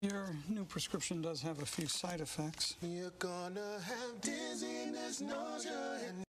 Your new prescription does have a few side effects. You're gonna have dizziness, nausea, and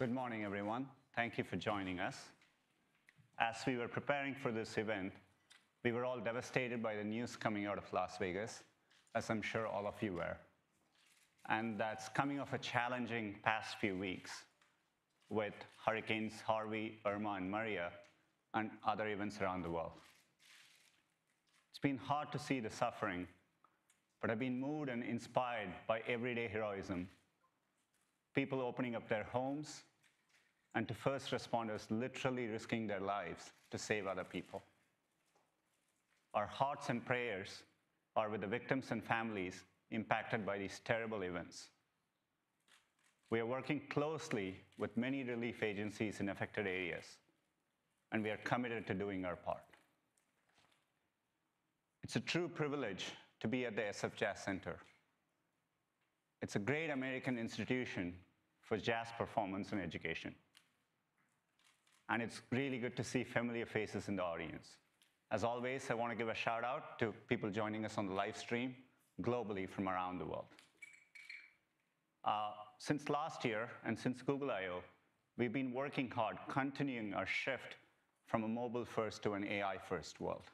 Good morning, everyone. Thank you for joining us. As we were preparing for this event, we were all devastated by the news coming out of Las Vegas, as I'm sure all of you were. And that's coming off a challenging past few weeks with Hurricanes Harvey, Irma, and Maria, and other events around the world. It's been hard to see the suffering, but I've been moved and inspired by everyday heroism. People opening up their homes, and to first responders literally risking their lives to save other people. Our hearts and prayers are with the victims and families impacted by these terrible events. We are working closely with many relief agencies in affected areas, and we are committed to doing our part. It's a true privilege to be at the SF Jazz Center. It's a great American institution for jazz performance and education. And it's really good to see familiar faces in the audience. As always, I want to give a shout out to people joining us on the live stream globally from around the world. Since last year and since Google I/O, we've been working hard, continuing our shift from a mobile-first to an AI-first world.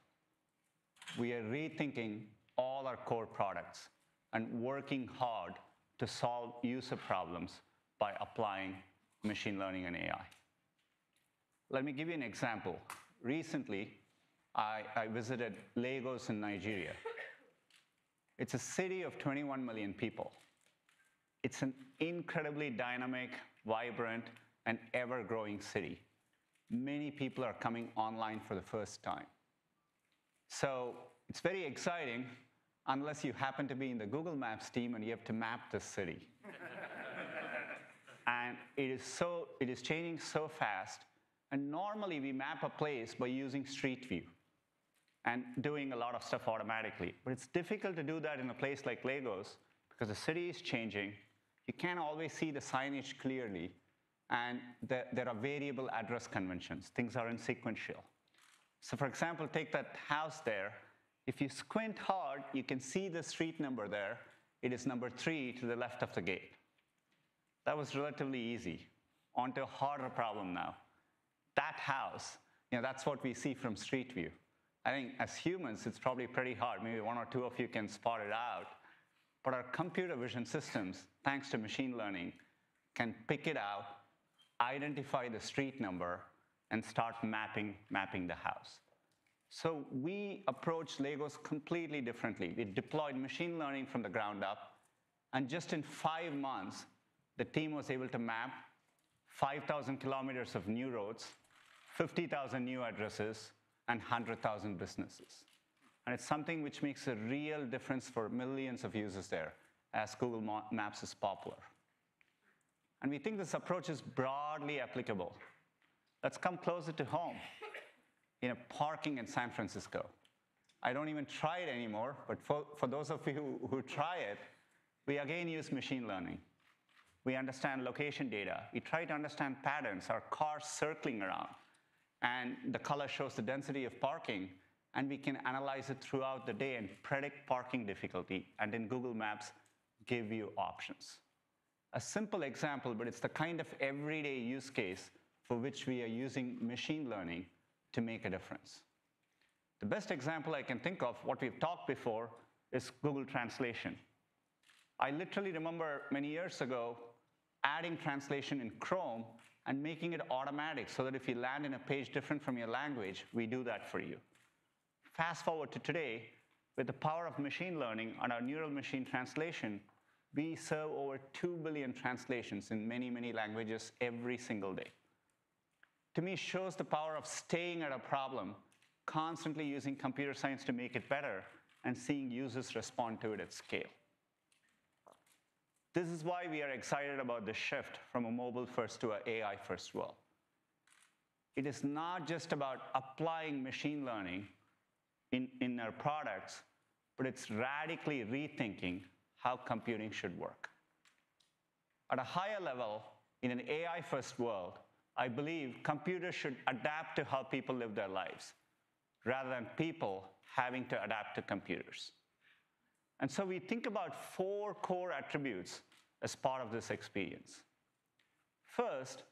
We are rethinking all our core products and working hard to solve user problems by applying machine learning and AI. Let me give you an example. Recently, I visited Lagos in Nigeria. It's a city of 21 million people. It's an incredibly dynamic, vibrant, and ever-growing city. Many people are coming online for the first time. So it's very exciting, unless you happen to be in the Google Maps team and you have to map the city. And it is changing so fast. And normally, we map a place by using Street View and doing a lot of stuff automatically. But it's difficult to do that in a place like Lagos because the city is changing. You can't always see the signage clearly. And there are variable address conventions. Things are insequential. So for example, take that house there. If you squint hard, you can see the street number there. It is number 3 to the left of the gate. That was relatively easy. On to a harder problem now. That house, that's what we see from Street View. I think as humans, it's probably pretty hard. Maybe one or two of you can spot it out. But our computer vision systems, thanks to machine learning, can pick it out, identify the street number, and start mapping the house. So we approached Lagos completely differently. We deployed machine learning from the ground up. And just in 5 months, the team was able to map 5,000 kilometers of new roads, 50,000 new addresses, and 100,000 businesses. And it's something which makes a real difference for millions of users there, as Google Maps is popular. And we think this approach is broadly applicable. Let's come closer to home. Parking in San Francisco. I don't even try it anymore, but for those of you who try it, we again use machine learning. We understand location data. We try to understand patterns, our cars circling around. And the color shows the density of parking. And we can analyze it throughout the day and predict parking difficulty. And in Google Maps, give you options. A simple example, but it's the kind of everyday use case for which we are using machine learning to make a difference. The best example I can think of, what we've talked before, is Google Translation. I literally remember many years ago adding translation in Chrome and making it automatic so that if you land in a page different from your language, we do that for you. Fast forward to today, with the power of machine learning and our neural machine translation, we serve over 2 billion translations in many, many languages every single day. To me, shows the power of staying at a problem, constantly using computer science to make it better, and seeing users respond to it at scale. This is why we are excited about the shift from a mobile-first to an AI-first world. It is not just about applying machine learning in our products, but it's radically rethinking how computing should work. At a higher level, in an AI-first world, I believe computers should adapt to how people live their lives, rather than people having to adapt to computers. And so we think about 4 core attributes as part of this experience. First,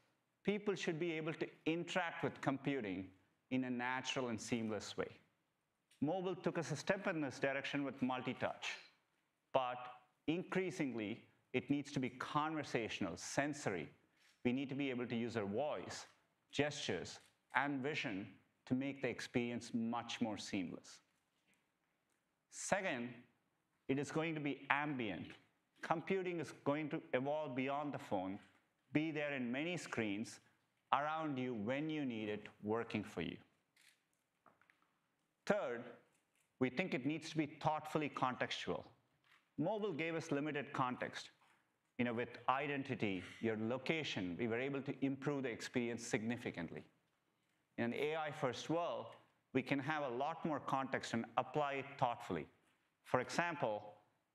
people should be able to interact with computing in a natural and seamless way. Mobile took us a step in this direction with multi-touch, but increasingly, it needs to be conversational, sensory. We need to be able to use our voice, gestures, and vision to make the experience much more seamless. Second, it is going to be ambient. Computing is going to evolve beyond the phone, be there in many screens, around you when you need it, working for you. Third, we think it needs to be thoughtfully contextual. Mobile gave us limited context. With identity, your location, we were able to improve the experience significantly. In an AI-first world, we can have a lot more context and apply it thoughtfully. For example,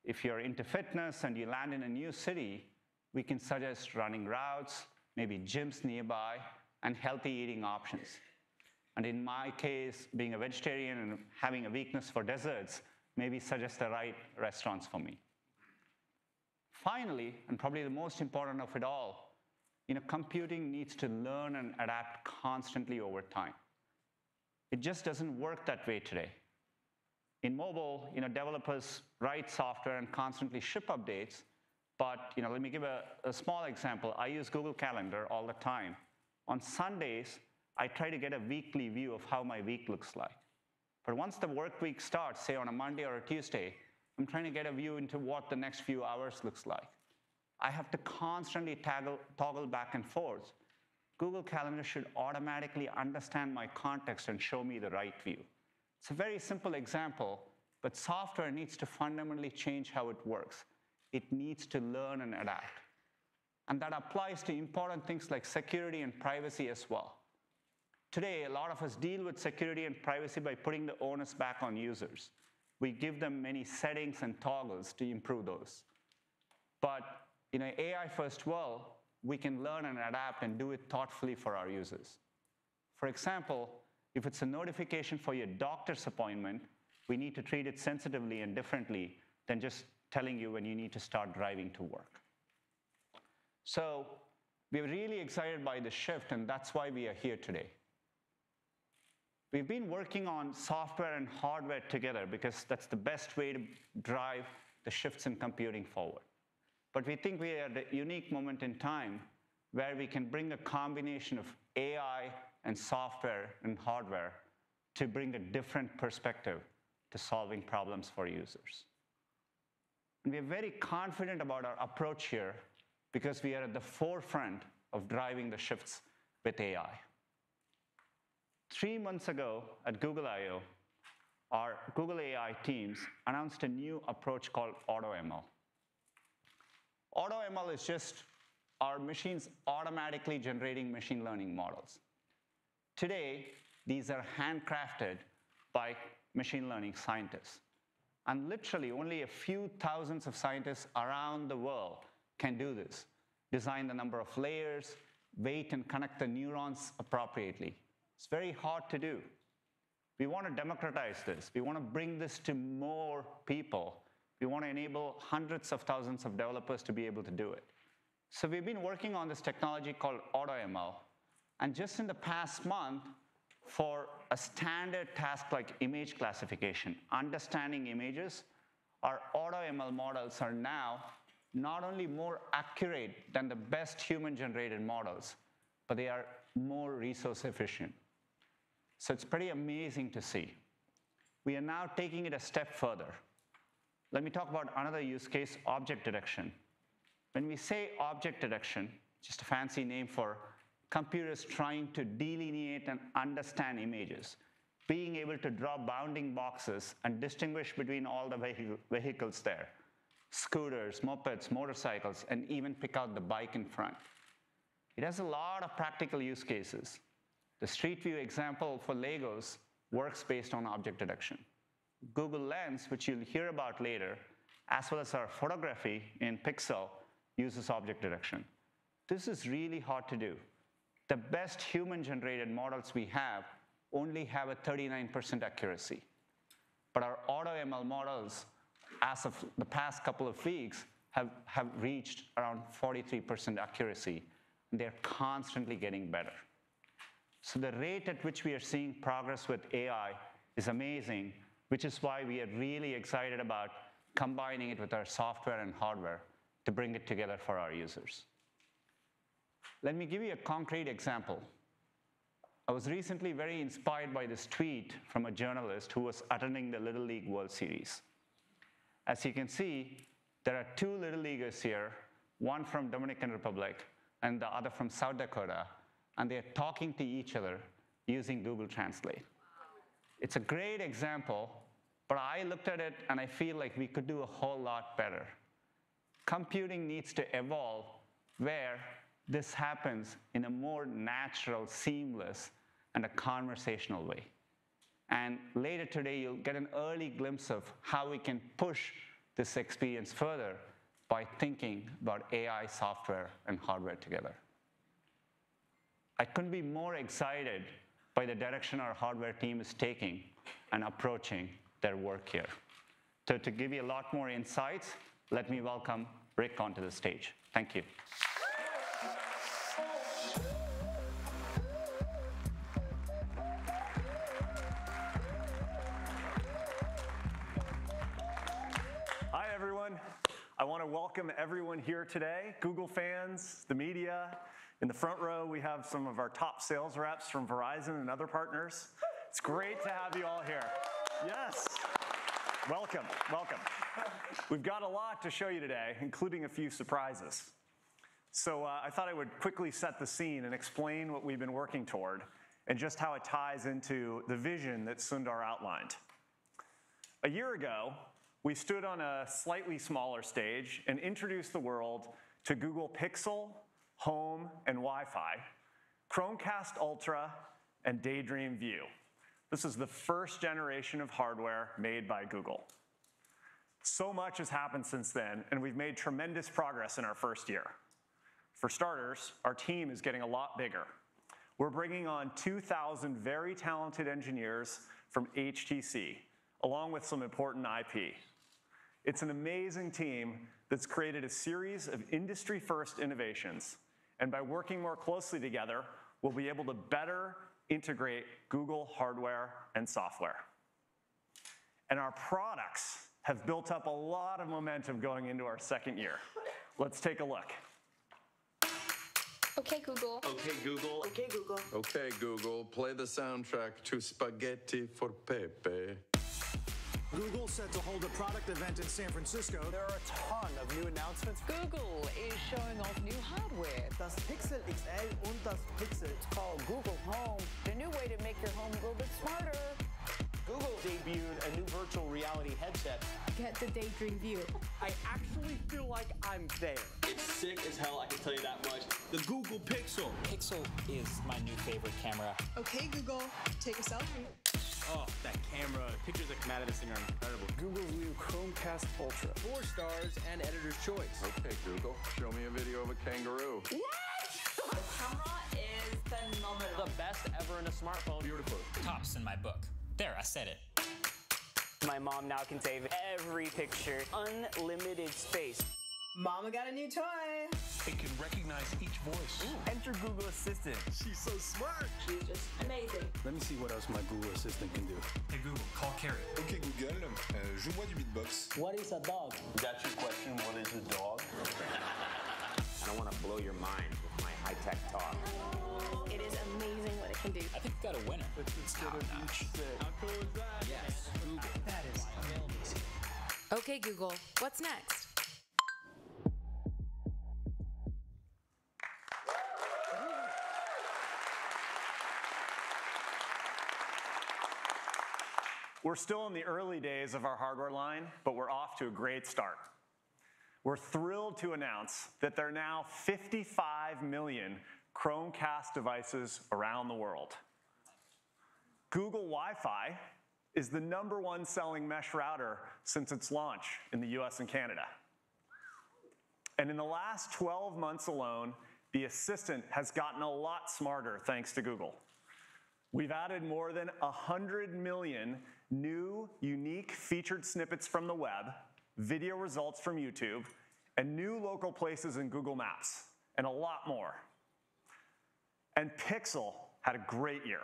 if you're into fitness and you land in a new city, we can suggest running routes, maybe gyms nearby, and healthy eating options. And in my case, being a vegetarian and having a weakness for desserts, maybe suggest the right restaurants for me. Finally, and probably the most important of it all, computing needs to learn and adapt constantly over time. It just doesn't work that way today. In mobile, developers write software and constantly ship updates, but let me give a small example. I use Google Calendar all the time. On Sundays, I try to get a weekly view of how my week looks like. But once the work week starts, say on a Monday or a Tuesday, I'm trying to get a view into what the next few hours looks like. I have to constantly toggle back and forth. Google Calendar should automatically understand my context and show me the right view. It's a very simple example, but software needs to fundamentally change how it works. It needs to learn and adapt. And that applies to important things like security and privacy as well. Today, a lot of us deal with security and privacy by putting the onus back on users. We give them many settings and toggles to improve those. But in an AI-first world, we can learn and adapt and do it thoughtfully for our users. For example, if it's a notification for your doctor's appointment, we need to treat it sensitively and differently than just telling you when you need to start driving to work. So we're really excited by the shift, and that's why we are here today. We've been working on software and hardware together because that's the best way to drive the shifts in computing forward. But we think we are at a unique moment in time where we can bring a combination of AI and software and hardware to bring a different perspective to solving problems for users. And we're very confident about our approach here because we are at the forefront of driving the shifts with AI. 3 months ago at Google I/O, our Google AI teams announced a new approach called AutoML. AutoML is just our machines automatically generating machine learning models. Today, these are handcrafted by machine learning scientists. And literally, only a few thousands of scientists around the world can do this. Design the number of layers, weight and connect the neurons appropriately. It's very hard to do. We want to democratize this. We want to bring this to more people. We want to enable hundreds of thousands of developers to be able to do it. So we've been working on this technology called AutoML. And just in the past month, for a standard task like image classification, understanding images, our AutoML models are now not only more accurate than the best human-generated models, but they are more resource efficient. So it's pretty amazing to see. We are now taking it a step further. Let me talk about another use case, object detection. When we say object detection, just a fancy name for computers trying to delineate and understand images, being able to draw bounding boxes and distinguish between all the vehicles there, scooters, mopeds, motorcycles, and even pick out the bike in front. It has a lot of practical use cases. The Street View example for Legos works based on object detection. Google Lens, which you'll hear about later, as well as our photography in Pixel, uses object detection. This is really hard to do. The best human-generated models we have only have a 39% accuracy. But our AutoML models, as of the past couple of weeks, have reached around 43% accuracy. They're constantly getting better. So the rate at which we are seeing progress with AI is amazing, which is why we are really excited about combining it with our software and hardware to bring it together for our users. Let me give you a concrete example. I was recently very inspired by this tweet from a journalist who was attending the Little League World Series. As you can see, there are two Little Leaguers here, one from Dominican Republic and the other from South Dakota, and they're talking to each other using Google Translate. It's a great example, but I looked at it and I feel like we could do a whole lot better. Computing needs to evolve where this happens in a more natural, seamless, and a conversational way. And later today, you'll get an early glimpse of how we can push this experience further by thinking about AI software and hardware together. I couldn't be more excited by the direction our hardware team is taking and approaching their work here. So to give you a lot more insights, let me welcome Rick onto the stage. Thank you. Hi, everyone. I want to welcome everyone here today, Google fans, the media. In the front row, we have some of our top sales reps from Verizon and other partners. It's great to have you all here. Yes. Welcome, welcome. We've got a lot to show you today, including a few surprises. So I thought I would quickly set the scene and explain what we've been working toward and just how it ties into the vision that Sundar outlined. A year ago, we stood on a slightly smaller stage and introduced the world to Google Pixel, Home, and Wi-Fi, Chromecast Ultra, and Daydream View. This is the first generation of hardware made by Google. So much has happened since then, and we've made tremendous progress in our first year. For starters, our team is getting a lot bigger. We're bringing on 2,000 very talented engineers from HTC, along with some important IP. It's an amazing team that's created a series of industry-first innovations, and by working more closely together, we'll be able to better integrate Google hardware and software. And our products have built up a lot of momentum going into our second year. Let's take a look. Okay, Google. Okay, Google. Okay, Google. Okay, Google, play the soundtrack to Spaghetti for Pepe. Google set to hold a product event in San Francisco. There are a ton of new announcements. Google is showing off new hardware. Das Pixel XL und das Pixel. It's called Google Home, the new way to make your home a little bit smarter. Google debuted a new virtual reality headset. Get the Daydream View. I actually feel like I'm there. It's sick as hell, I can tell you that much. The Google Pixel. Pixel is my new favorite camera. Okay, Google, take a selfie. Oh, that camera. Pictures that come out of this thing are incredible. Google's new Chromecast Ultra. 4 stars and editor's choice. Okay, Google, show me a video of a kangaroo. The camera is phenomenal. The best ever in a smartphone. Beautiful. Tops in my book. There, I said it. My mom now can save every picture. Unlimited space. Mama got a new toy. It can recognize each voice. Enter Google Assistant. She's so smart. She's just amazing. Let me see what else my Google Assistant can do. Hey Google, call Carrie. Ok Google, joue-moi du beatbox. What is a dog? That's your question, what is a dog? I don't want to blow your mind with my high-tech talk. It is amazing what it can do. I think we got a winner. How cool is that? Yes, Google. That is amazing. Okay, Google, what's next? We're still in the early days of our hardware line, but we're off to a great start. We're thrilled to announce that there are now 55 million Chromecast devices around the world. Google Wi-Fi is the #1 selling mesh router since its launch in the US and Canada. And in the last 12 months alone, the Assistant has gotten a lot smarter thanks to Google. We've added more than 100 million new, unique featured snippets from the web, video results from YouTube, and new local places in Google Maps, and a lot more. And Pixel had a great year.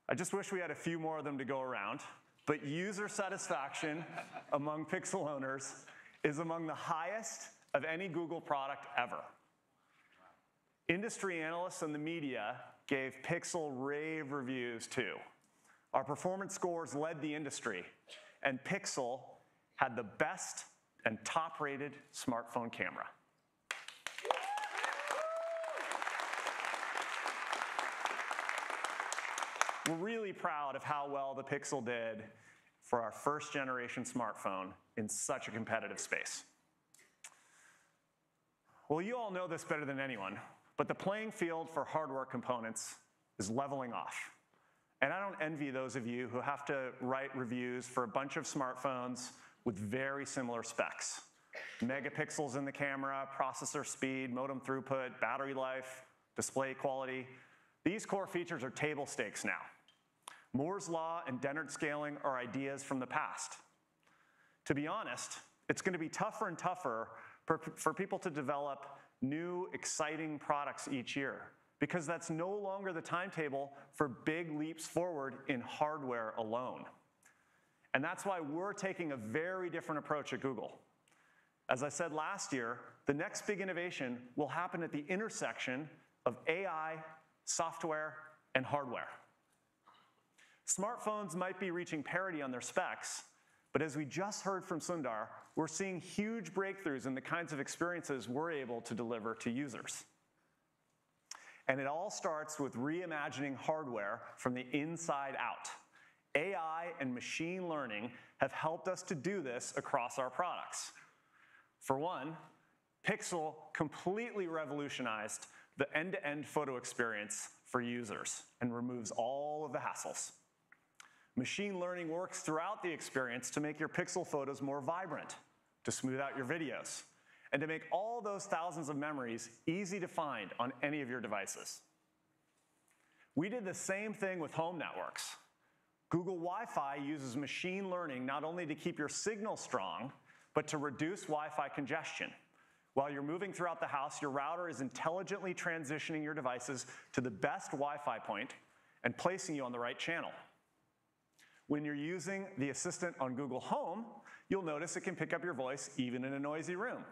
I just wish we had a few more of them to go around, but user satisfaction among Pixel owners is among the highest of any Google product ever. Industry analysts and the media gave Pixel rave reviews too. Our performance scores led the industry, and Pixel had the best and top-rated smartphone camera. We're really proud of how well the Pixel did for our first generation smartphone in such a competitive space. Well, you all know this better than anyone, but the playing field for hardware components is leveling off. And I don't envy those of you who have to write reviews for a bunch of smartphones with very similar specs. Megapixels in the camera, processor speed, modem throughput, battery life, display quality. These core features are table stakes now. Moore's law and Dennard scaling are ideas from the past. To be honest, it's going to be tougher and tougher for people to develop new, exciting products each year, because that's no longer the timetable for big leaps forward in hardware alone. And that's why we're taking a very different approach at Google. As I said last year, the next big innovation will happen at the intersection of AI, software, and hardware. Smartphones might be reaching parity on their specs, but as we just heard from Sundar, we're seeing huge breakthroughs in the kinds of experiences we're able to deliver to users. And it all starts with reimagining hardware from the inside out. AI and machine learning have helped us to do this across our products. For one, Pixel completely revolutionized the end-to-end photo experience for users and removes all of the hassles. Machine learning works throughout the experience to make your Pixel photos more vibrant, to smooth out your videos, and to make all those thousands of memories easy to find on any of your devices. We did the same thing with home networks. Google Wi-Fi uses machine learning not only to keep your signal strong, but to reduce Wi-Fi congestion. While you're moving throughout the house, your router is intelligently transitioning your devices to the best Wi-Fi point and placing you on the right channel. When you're using the Assistant on Google Home, you'll notice it can pick up your voice even in a noisy room.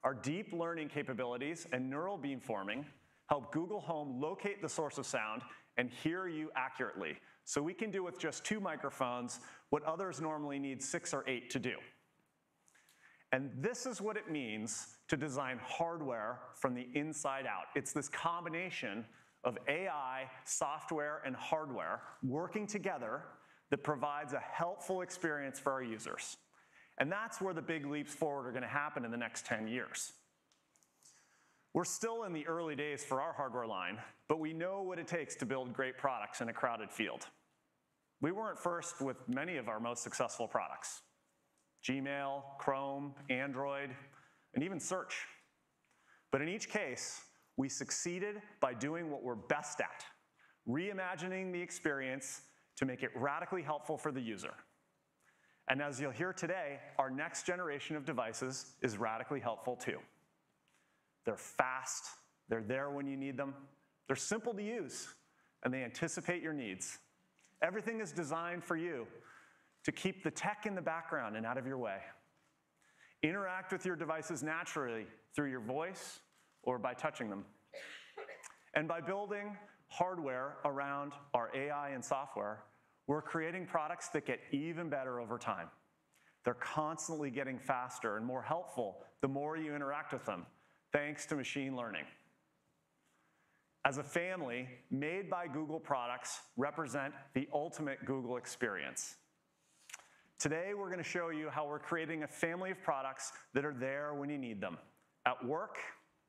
Our deep learning capabilities and neural beamforming help Google Home locate the source of sound and hear you accurately, so we can do with just 2 microphones what others normally need 6 or 8 to do. And this is what it means to design hardware from the inside out. It's this combination of AI, software, and hardware working together that provides a helpful experience for our users. And that's where the big leaps forward are going to happen in the next 10 years. We're still in the early days for our hardware line, but we know what it takes to build great products in a crowded field. We weren't first with many of our most successful products: Gmail, Chrome, Android, and even search. But in each case, we succeeded by doing what we're best at, reimagining the experience to make it radically helpful for the user. And as you'll hear today, our next generation of devices is radically helpful too. They're fast, they're there when you need them, they're simple to use, and they anticipate your needs. Everything is designed for you to keep the tech in the background and out of your way. Interact with your devices naturally through your voice or by touching them. And by building hardware around our AI and software, we're creating products that get even better over time. They're constantly getting faster and more helpful the more you interact with them, thanks to machine learning. As a family, Made by Google products represent the ultimate Google experience. Today, we're going to show you how we're creating a family of products that are there when you need them, at work,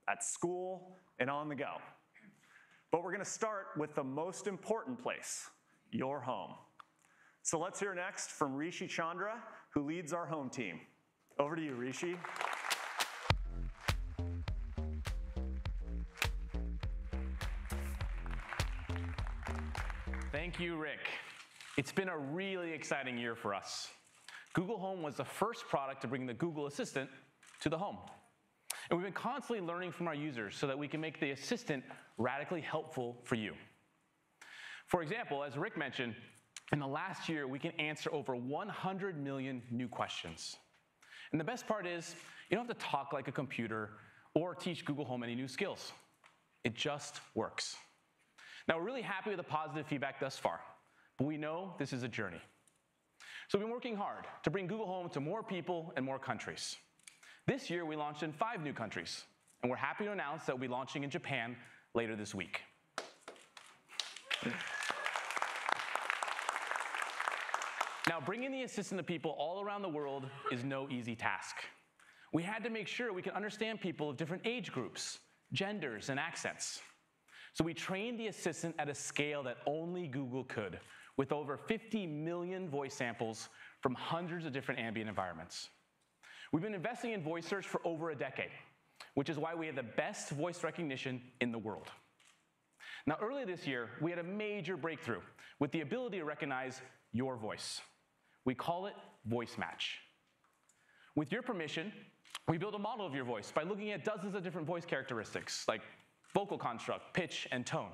at school, and on the go. But we're going to start with the most important place, your home. So let's hear next from Rishi Chandra, who leads our home team. Over to you, Rishi. Thank you, Rick. It's been a really exciting year for us. Google Home was the first product to bring the Google Assistant to the home. And we've been constantly learning from our users so that we can make the assistant radically helpful for you. For example, as Rick mentioned, in the last year, we can answer over 100 million new questions. And the best part is, you don't have to talk like a computer or teach Google Home any new skills. It just works. Now, we're really happy with the positive feedback thus far, but we know this is a journey. So we've been working hard to bring Google Home to more people and more countries. This year, we launched in 5 new countries, and we're happy to announce that we'll be launching in Japan later this week. Now, bringing the assistant to people all around the world is no easy task. We had to make sure we can understand people of different age groups, genders, and accents. So we trained the assistant at a scale that only Google could, with over 50 million voice samples from hundreds of different ambient environments. We've been investing in voice search for over a decade, which is why we have the best voice recognition in the world. Now, earlier this year, we had a major breakthrough with the ability to recognize your voice. We call it Voice Match. With your permission, we build a model of your voice by looking at dozens of different voice characteristics, like vocal construct, pitch, and tone.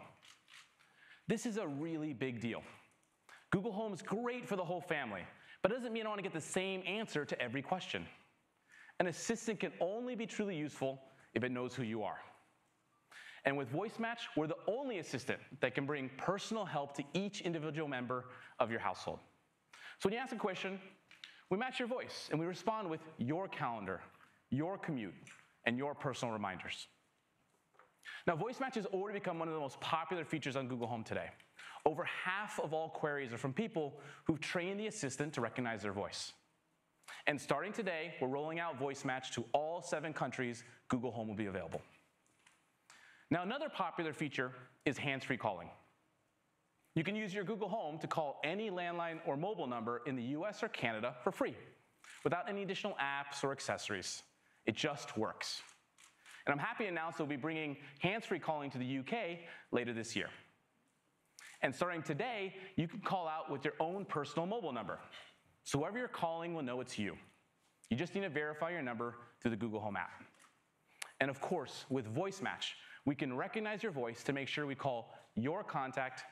This is a really big deal. Google Home is great for the whole family, but it doesn't mean I want to get the same answer to every question. An assistant can only be truly useful if it knows who you are. And with Voice Match, we're the only assistant that can bring personal help to each individual member of your household. So when you ask a question, we match your voice, and we respond with your calendar, your commute, and your personal reminders. Now, Voice Match has already become one of the most popular features on Google Home today. Over half of all queries are from people who've trained the assistant to recognize their voice. And starting today, we're rolling out Voice Match to all 7 countries Google Home will be available. Now, another popular feature is hands-free calling. You can use your Google Home to call any landline or mobile number in the US or Canada for free, without any additional apps or accessories. It just works. And I'm happy to announce that we'll be bringing hands-free calling to the UK later this year. And starting today, you can call out with your own personal mobile number. So whoever you're calling will know it's you. You just need to verify your number through the Google Home app. And of course, with Voice Match, we can recognize your voice to make sure we call your contact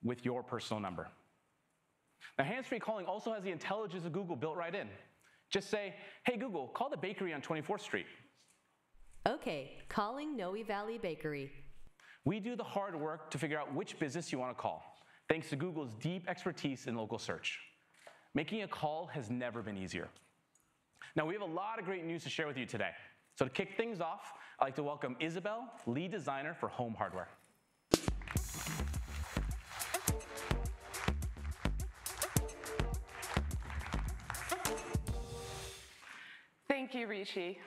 with your personal number. Now, hands-free calling also has the intelligence of Google built right in. Just say, hey Google, call the bakery on 24th Street. Okay, calling Noe Valley Bakery. We do the hard work to figure out which business you want to call, thanks to Google's deep expertise in local search. Making a call has never been easier. Now, we have a lot of great news to share with you today. So to kick things off, I'd like to welcome Isabel, lead designer for home hardware. Thank you, Rishi.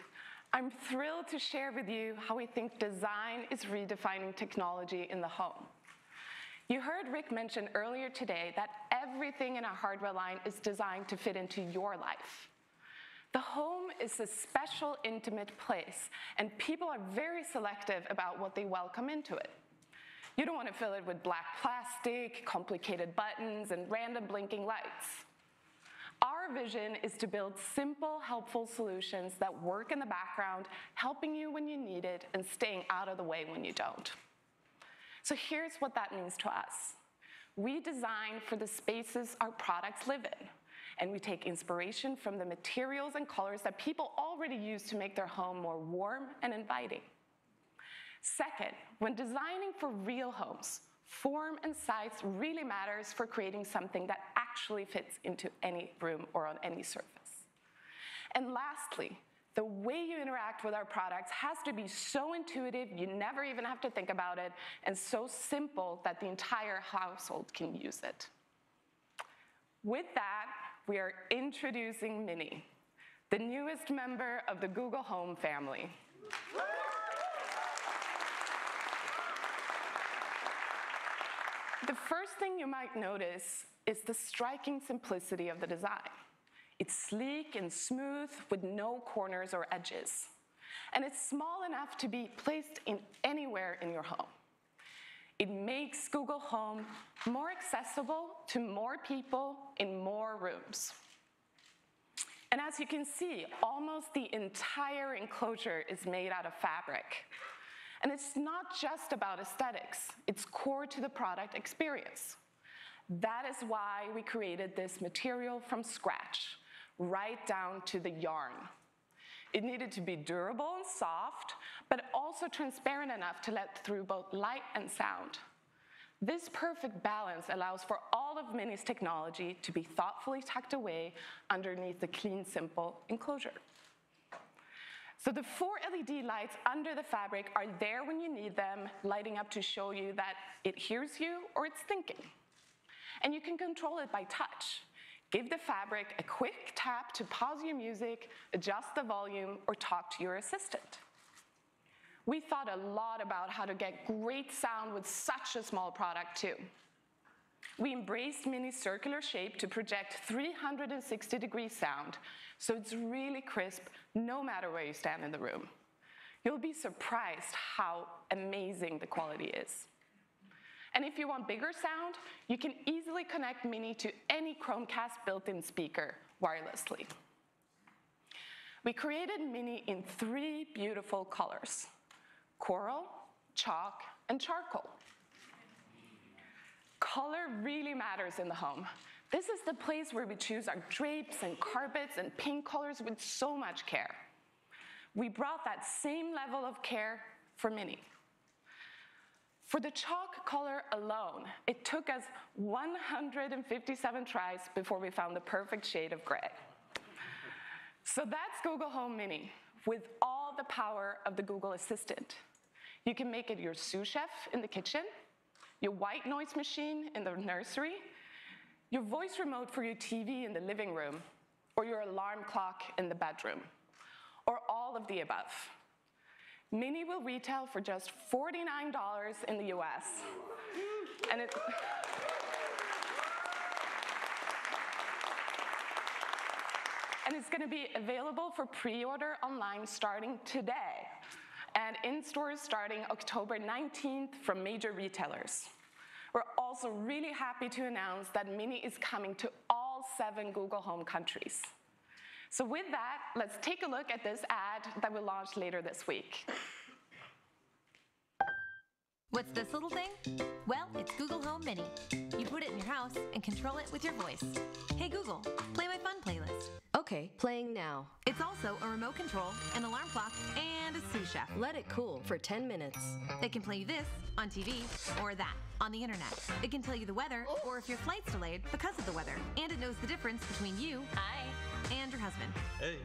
I'm thrilled to share with you how we think design is redefining technology in the home. You heard Rick mention earlier today that everything in our hardware line is designed to fit into your life. The home is a special, intimate place, and people are very selective about what they welcome into it. You don't want to fill it with black plastic, complicated buttons, and random blinking lights. Our vision is to build simple, helpful solutions that work in the background, helping you when you need it and staying out of the way when you don't. So here's what that means to us. We design for the spaces our products live in, and we take inspiration from the materials and colors that people already use to make their home more warm and inviting. Second, when designing for real homes, form and size really matters for creating something that actually fits into any room or on any surface. And lastly, the way you interact with our products has to be so intuitive you never even have to think about it, and so simple that the entire household can use it. With that, we are introducing Mini, the newest member of the Google Home family. The first thing you might notice is the striking simplicity of the design. It's sleek and smooth with no corners or edges. And it's small enough to be placed in anywhere in your home. It makes Google Home more accessible to more people in more rooms. And as you can see, almost the entire enclosure is made out of fabric. And it's not just about aesthetics, it's core to the product experience. That is why we created this material from scratch, right down to the yarn. It needed to be durable and soft, but also transparent enough to let through both light and sound. This perfect balance allows for all of Mini's technology to be thoughtfully tucked away underneath the clean, simple enclosure. So the 4 LED lights under the fabric are there when you need them, lighting up to show you that it hears you or it's thinking. And you can control it by touch. Give the fabric a quick tap to pause your music, adjust the volume, or talk to your assistant. We thought a lot about how to get great sound with such a small product too. We embraced Mini's circular shape to project 360-degree sound, so it's really crisp no matter where you stand in the room. You'll be surprised how amazing the quality is. And if you want bigger sound, you can easily connect Mini to any Chromecast built-in speaker wirelessly. We created Mini in 3 beautiful colors: coral, chalk, and charcoal. Color really matters in the home. This is the place where we choose our drapes and carpets and paint colors with so much care. We brought that same level of care for Mini. For the chalk color alone, it took us 157 tries before we found the perfect shade of gray. So that's Google Home Mini, with all the power of the Google Assistant. You can make it your sous chef in the kitchen, your white noise machine in the nursery, your voice remote for your TV in the living room, or your alarm clock in the bedroom, or all of the above. Mini will retail for just $49 in the US. And it's going to be available for pre-order online starting today, and in stores starting October 19th from major retailers. We're also really happy to announce that Mini is coming to all 7 Google Home countries. So with that, let's take a look at this ad that we launched later this week. What's this little thing? Well, it's Google Home Mini. You put it in your house and control it with your voice. Hey Google, play my fun playlist. Okay, playing now. It's also a remote control, an alarm clock, and a sous chef. Let it cool for 10 minutes. It can play you this on TV or that on the internet. It can tell you the weather or if your flight's delayed because of the weather. And it knows the difference between you and your husband. Hey.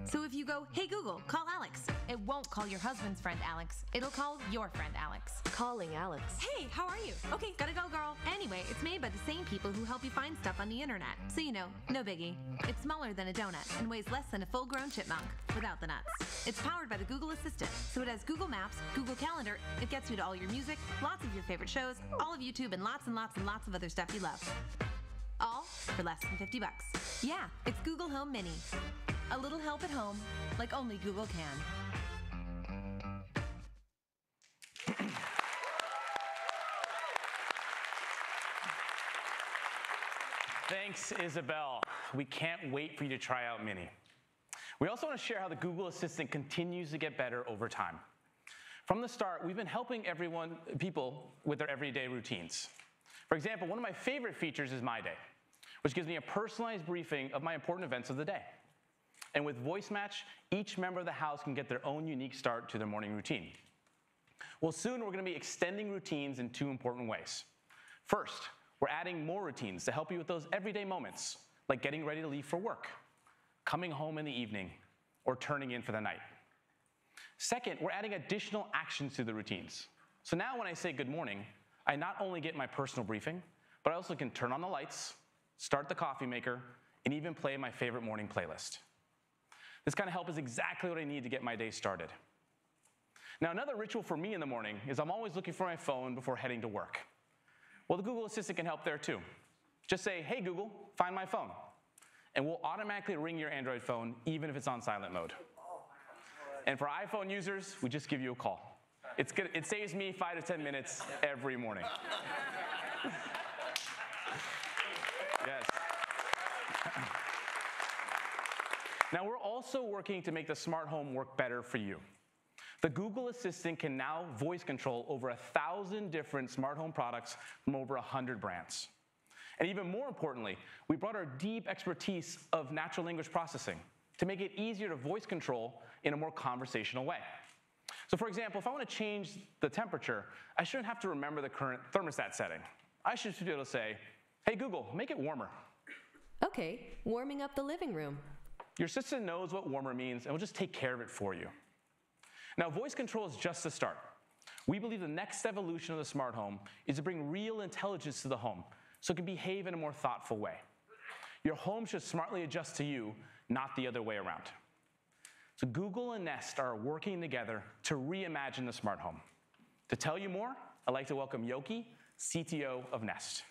So if you go, hey Google, call Alex, it won't call your husband's friend Alex. It'll call your friend Alex. Calling Alex. Hey, how are you? Okay, gotta go, girl. Anyway, it's made by the same people who help you find stuff on the internet. So you know, no biggie. It's smaller than a donut and weighs less than a full-grown chipmunk, without the nuts. It's powered by the Google Assistant, so it has Google Maps, Google Calendar, it gets you to all your music, lots of your favorite shows, all of YouTube, and lots of other stuff you love. All for less than $50. Yeah, it's Google Home Mini. A little help at home, like only Google can. Thanks, Isabel. We can't wait for you to try out Mini. We also want to share how the Google Assistant continues to get better over time. From the start, we've been helping people with their everyday routines. For example, one of my favorite features is My Day, which gives me a personalized briefing of my important events of the day. And with Voice Match, each member of the house can get their own unique start to their morning routine. Well, soon we're going to be extending routines in 2 important ways. First, we're adding more routines to help you with those everyday moments, like getting ready to leave for work, coming home in the evening, or turning in for the night. Second, we're adding additional actions to the routines. So now when I say good morning, I not only get my personal briefing, but I also can turn on the lights, start the coffee maker, and even play my favorite morning playlist. This kind of help is exactly what I need to get my day started. Now, another ritual for me in the morning is I'm always looking for my phone before heading to work. Well, the Google Assistant can help there too. Just say, hey Google, find my phone. And we'll automatically ring your Android phone, even if it's on silent mode. And for iPhone users, we just give you a call. It saves me 5 to 10 minutes every morning. Yes. Now, we're also working to make the smart home work better for you. The Google Assistant can now voice control over 1,000 different smart home products from over 100 brands. And even more importantly, we brought our deep expertise of natural language processing to make it easier to voice control in a more conversational way. So for example, if I want to change the temperature, I shouldn't have to remember the current thermostat setting. I should be able to say, hey Google, make it warmer. Okay, warming up the living room. Your assistant knows what warmer means and will just take care of it for you. Now, voice control is just the start. We believe the next evolution of the smart home is to bring real intelligence to the home so it can behave in a more thoughtful way. Your home should smartly adjust to you, not the other way around. So Google and Nest are working together to reimagine the smart home. To tell you more, I'd like to welcome Yoki, CTO of Nest.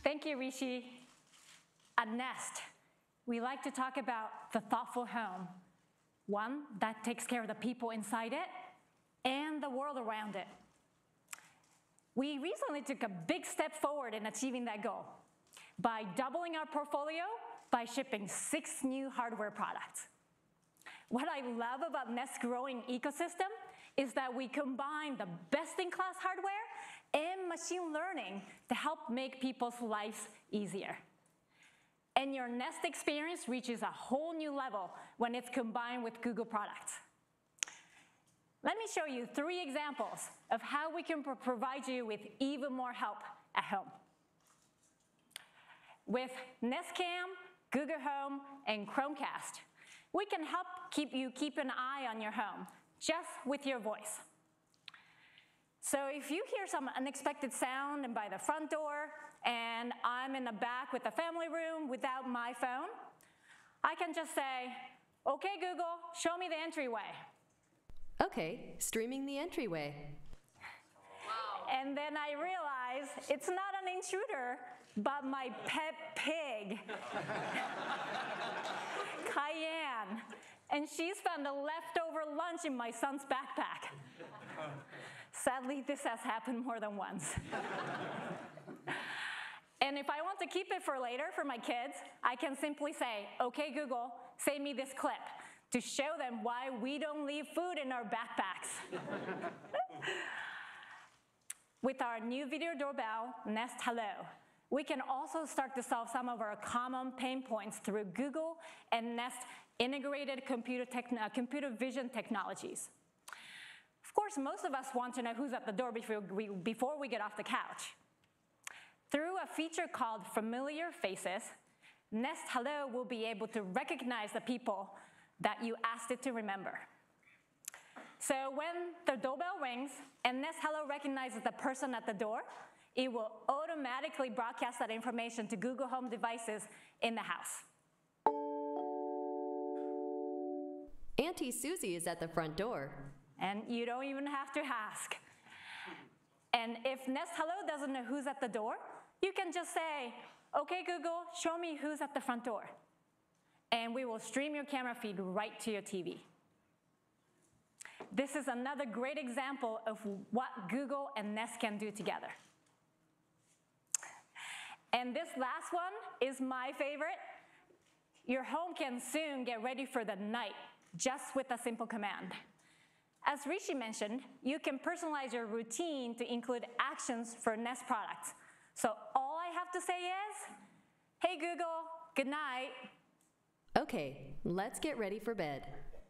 Thank you, Rishi. At Nest, we like to talk about the thoughtful home, one that takes care of the people inside it and the world around it. We recently took a big step forward in achieving that goal by doubling our portfolio by shipping 6 new hardware products. What I love about Nest's growing ecosystem is that we combine the best-in-class hardware and machine learning to help make people's lives easier. And your Nest experience reaches a whole new level when it's combined with Google products. Let me show you 3 examples of how we can provide you with even more help at home. With Nest Cam, Google Home, and Chromecast, we can help keep an eye on your home just with your voice. So if you hear some unexpected sound by the front door and I'm in the back with the family room without my phone, I can just say, okay, Google, show me the entryway. Okay, streaming the entryway. Wow. And then I realize it's not an intruder, but my pet pig, Cayenne. And she's found a leftover lunch in my son's backpack. Sadly, this has happened more than once. And if I want to keep it for later for my kids, I can simply say, okay, Google, send me this clip to show them why we don't leave food in our backpacks. With our new video doorbell, Nest Hello, we can also start to solve some of our common pain points through Google and Nest integrated computer vision technologies. Of course, most of us want to know who's at the door before we get off the couch. Through a feature called Familiar Faces, Nest Hello will be able to recognize the people that you asked it to remember. So when the doorbell rings and Nest Hello recognizes the person at the door, it will automatically broadcast that information to Google Home devices in the house. Auntie Susie is at the front door. And you don't even have to ask. And if Nest Hello doesn't know who's at the door, you can just say, okay, Google, show me who's at the front door. And we will stream your camera feed right to your TV. This is another great example of what Google and Nest can do together. And this last one is my favorite. Your home can soon get ready for the night just with a simple command. As Rishi mentioned, you can personalize your routine to include actions for Nest products. So all I have to say is, hey Google, good night. Okay, let's get ready for bed.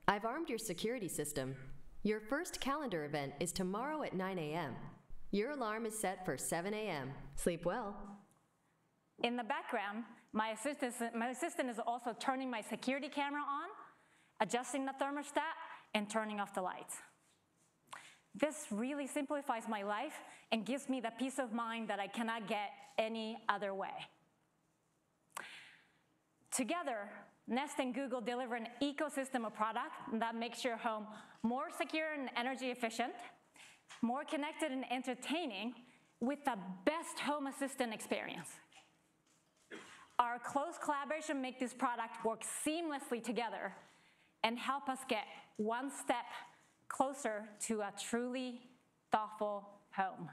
I've armed your security system. Your first calendar event is tomorrow at 9 a.m. Your alarm is set for 7 a.m. Sleep well. In the background, my assistant is also turning my security camera on, adjusting the thermostat, and turning off the lights. This really simplifies my life and gives me the peace of mind that I cannot get any other way. Together, Nest and Google deliver an ecosystem of products that makes your home more secure and energy efficient, more connected and entertaining, with the best home assistant experience. Our close collaboration makes this product work seamlessly together and help us get one step closer to a truly thoughtful home.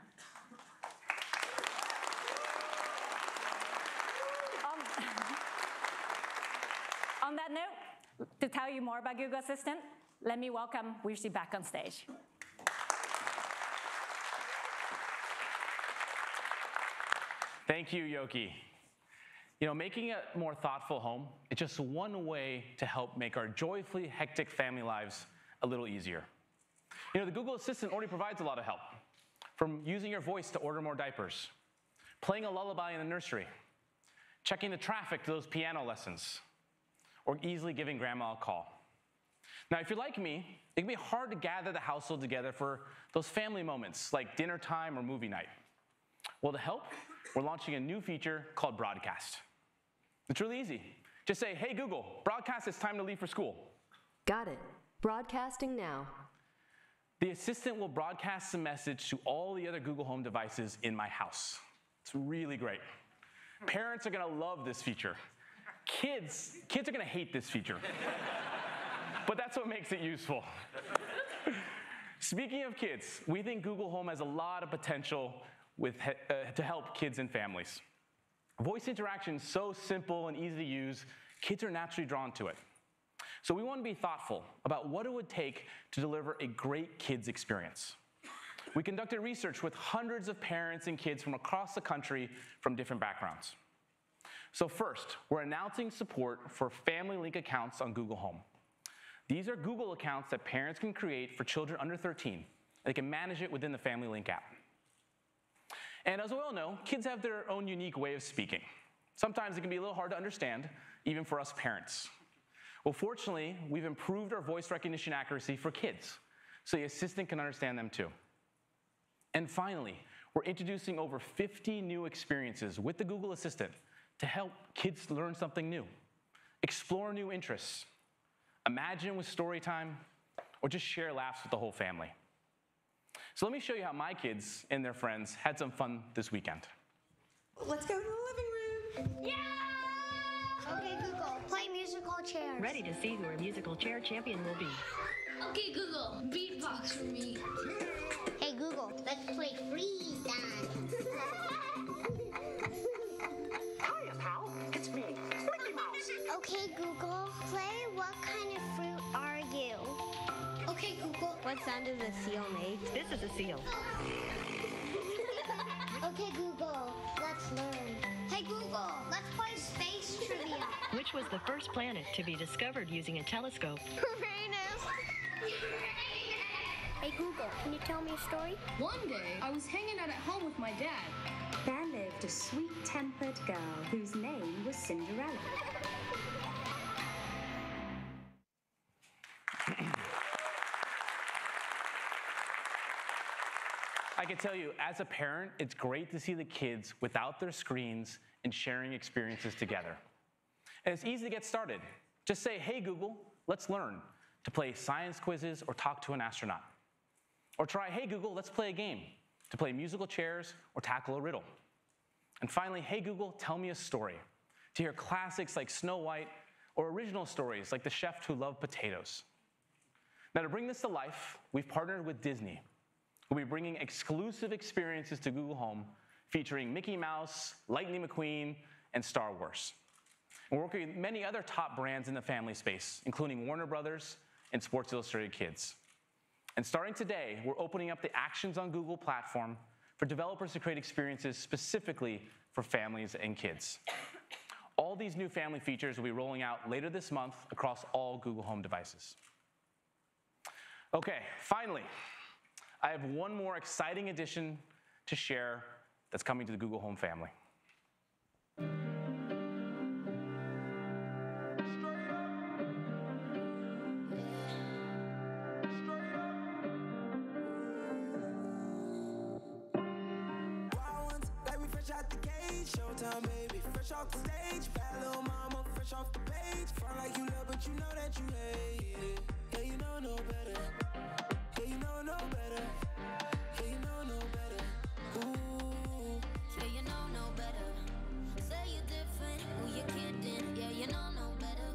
On that note, to tell you more about Google Assistant, let me welcome Rishi back on stage. Thank you, Yoki. You know, making a more thoughtful home is just one way to help make our joyfully hectic family lives a little easier. You know, the Google Assistant already provides a lot of help, from using your voice to order more diapers, playing a lullaby in the nursery, checking the traffic to those piano lessons, or easily giving grandma a call. Now, if you're like me, it can be hard to gather the household together for those family moments like dinner time or movie night. Well, to help, we're launching a new feature called Broadcast. It's really easy. Just say, hey Google, broadcast it's time to leave for school. Got it. Broadcasting now. The assistant will broadcast the message to all the other Google Home devices in my house. It's really great. Parents are gonna love this feature. Kids are gonna hate this feature. But that's what makes it useful. Speaking of kids, we think Google Home has a lot of potential to help kids and families. Voice interaction is so simple and easy to use, kids are naturally drawn to it. So we want to be thoughtful about what it would take to deliver a great kids experience. We conducted research with hundreds of parents and kids from across the country from different backgrounds. So first, we're announcing support for Family Link accounts on Google Home. These are Google accounts that parents can create for children under 13. They can manage it within the Family Link app. And as we all know, kids have their own unique way of speaking. Sometimes it can be a little hard to understand, even for us parents. Well, fortunately, we've improved our voice recognition accuracy for kids, so the assistant can understand them too. And finally, we're introducing over 50 new experiences with the Google Assistant to help kids learn something new, explore new interests, imagine with story time, or just share laughs with the whole family. So let me show you how my kids and their friends had some fun this weekend. Let's go to the living room. Yeah! Okay, Google, play musical chairs. Ready to see who our musical chair champion will be. Okay, Google, beatbox for me. Hey, Google, let's play freeze dance. Hiya, pal. It's me, Mickey Mouse. Okay, Google, play What Kind of Fruit Are You? Okay, Google. What sound does a seal make? This is a seal. Okay, Google, let's learn. Hey, Google, let's play space trivia. Which was the first planet to be discovered using a telescope? Uranus. Hey, Google, can you tell me a story? One day, I was hanging out at home with my dad. There lived a sweet-tempered girl whose name was Cinderella. I can tell you, as a parent, it's great to see the kids without their screens and sharing experiences together. And it's easy to get started. Just say, hey Google, let's learn, to play science quizzes or talk to an astronaut. Or try, hey Google, let's play a game, to play musical chairs or tackle a riddle. And finally, hey Google, tell me a story, to hear classics like Snow White or original stories like The Chef Who Loved Potatoes. Now to bring this to life, we've partnered with Disney. We'll be bringing exclusive experiences to Google Home featuring Mickey Mouse, Lightning McQueen, and Star Wars. And we're working with many other top brands in the family space, including Warner Brothers and Sports Illustrated Kids. And starting today, we're opening up the Actions on Google platform for developers to create experiences specifically for families and kids. All these new family features will be rolling out later this month across all Google Home devices. Okay, finally, I have one more exciting addition to share that's coming to the Google Home family. Showtime, baby, fresh off the stage. Bad little mama, fresh off the page. Front like you love, but you know that you hate it. Yeah, you know no better. Yeah, you know no better. Yeah, you know no better. Ooh. Yeah, you know no better. Say you're different, who you kidding? Yeah, you know no better.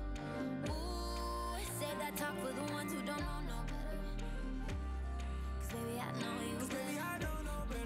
Ooh, save that talk for the ones who don't know no better. 'Cause baby, I know you better. 'Cause baby, I know no better.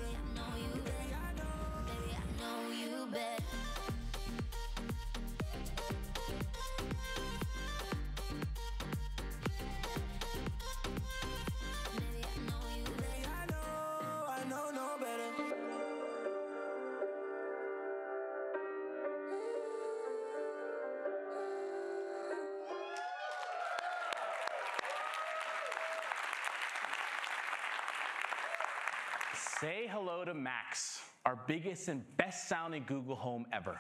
Say hello to Max, our biggest and best sounding Google Home ever.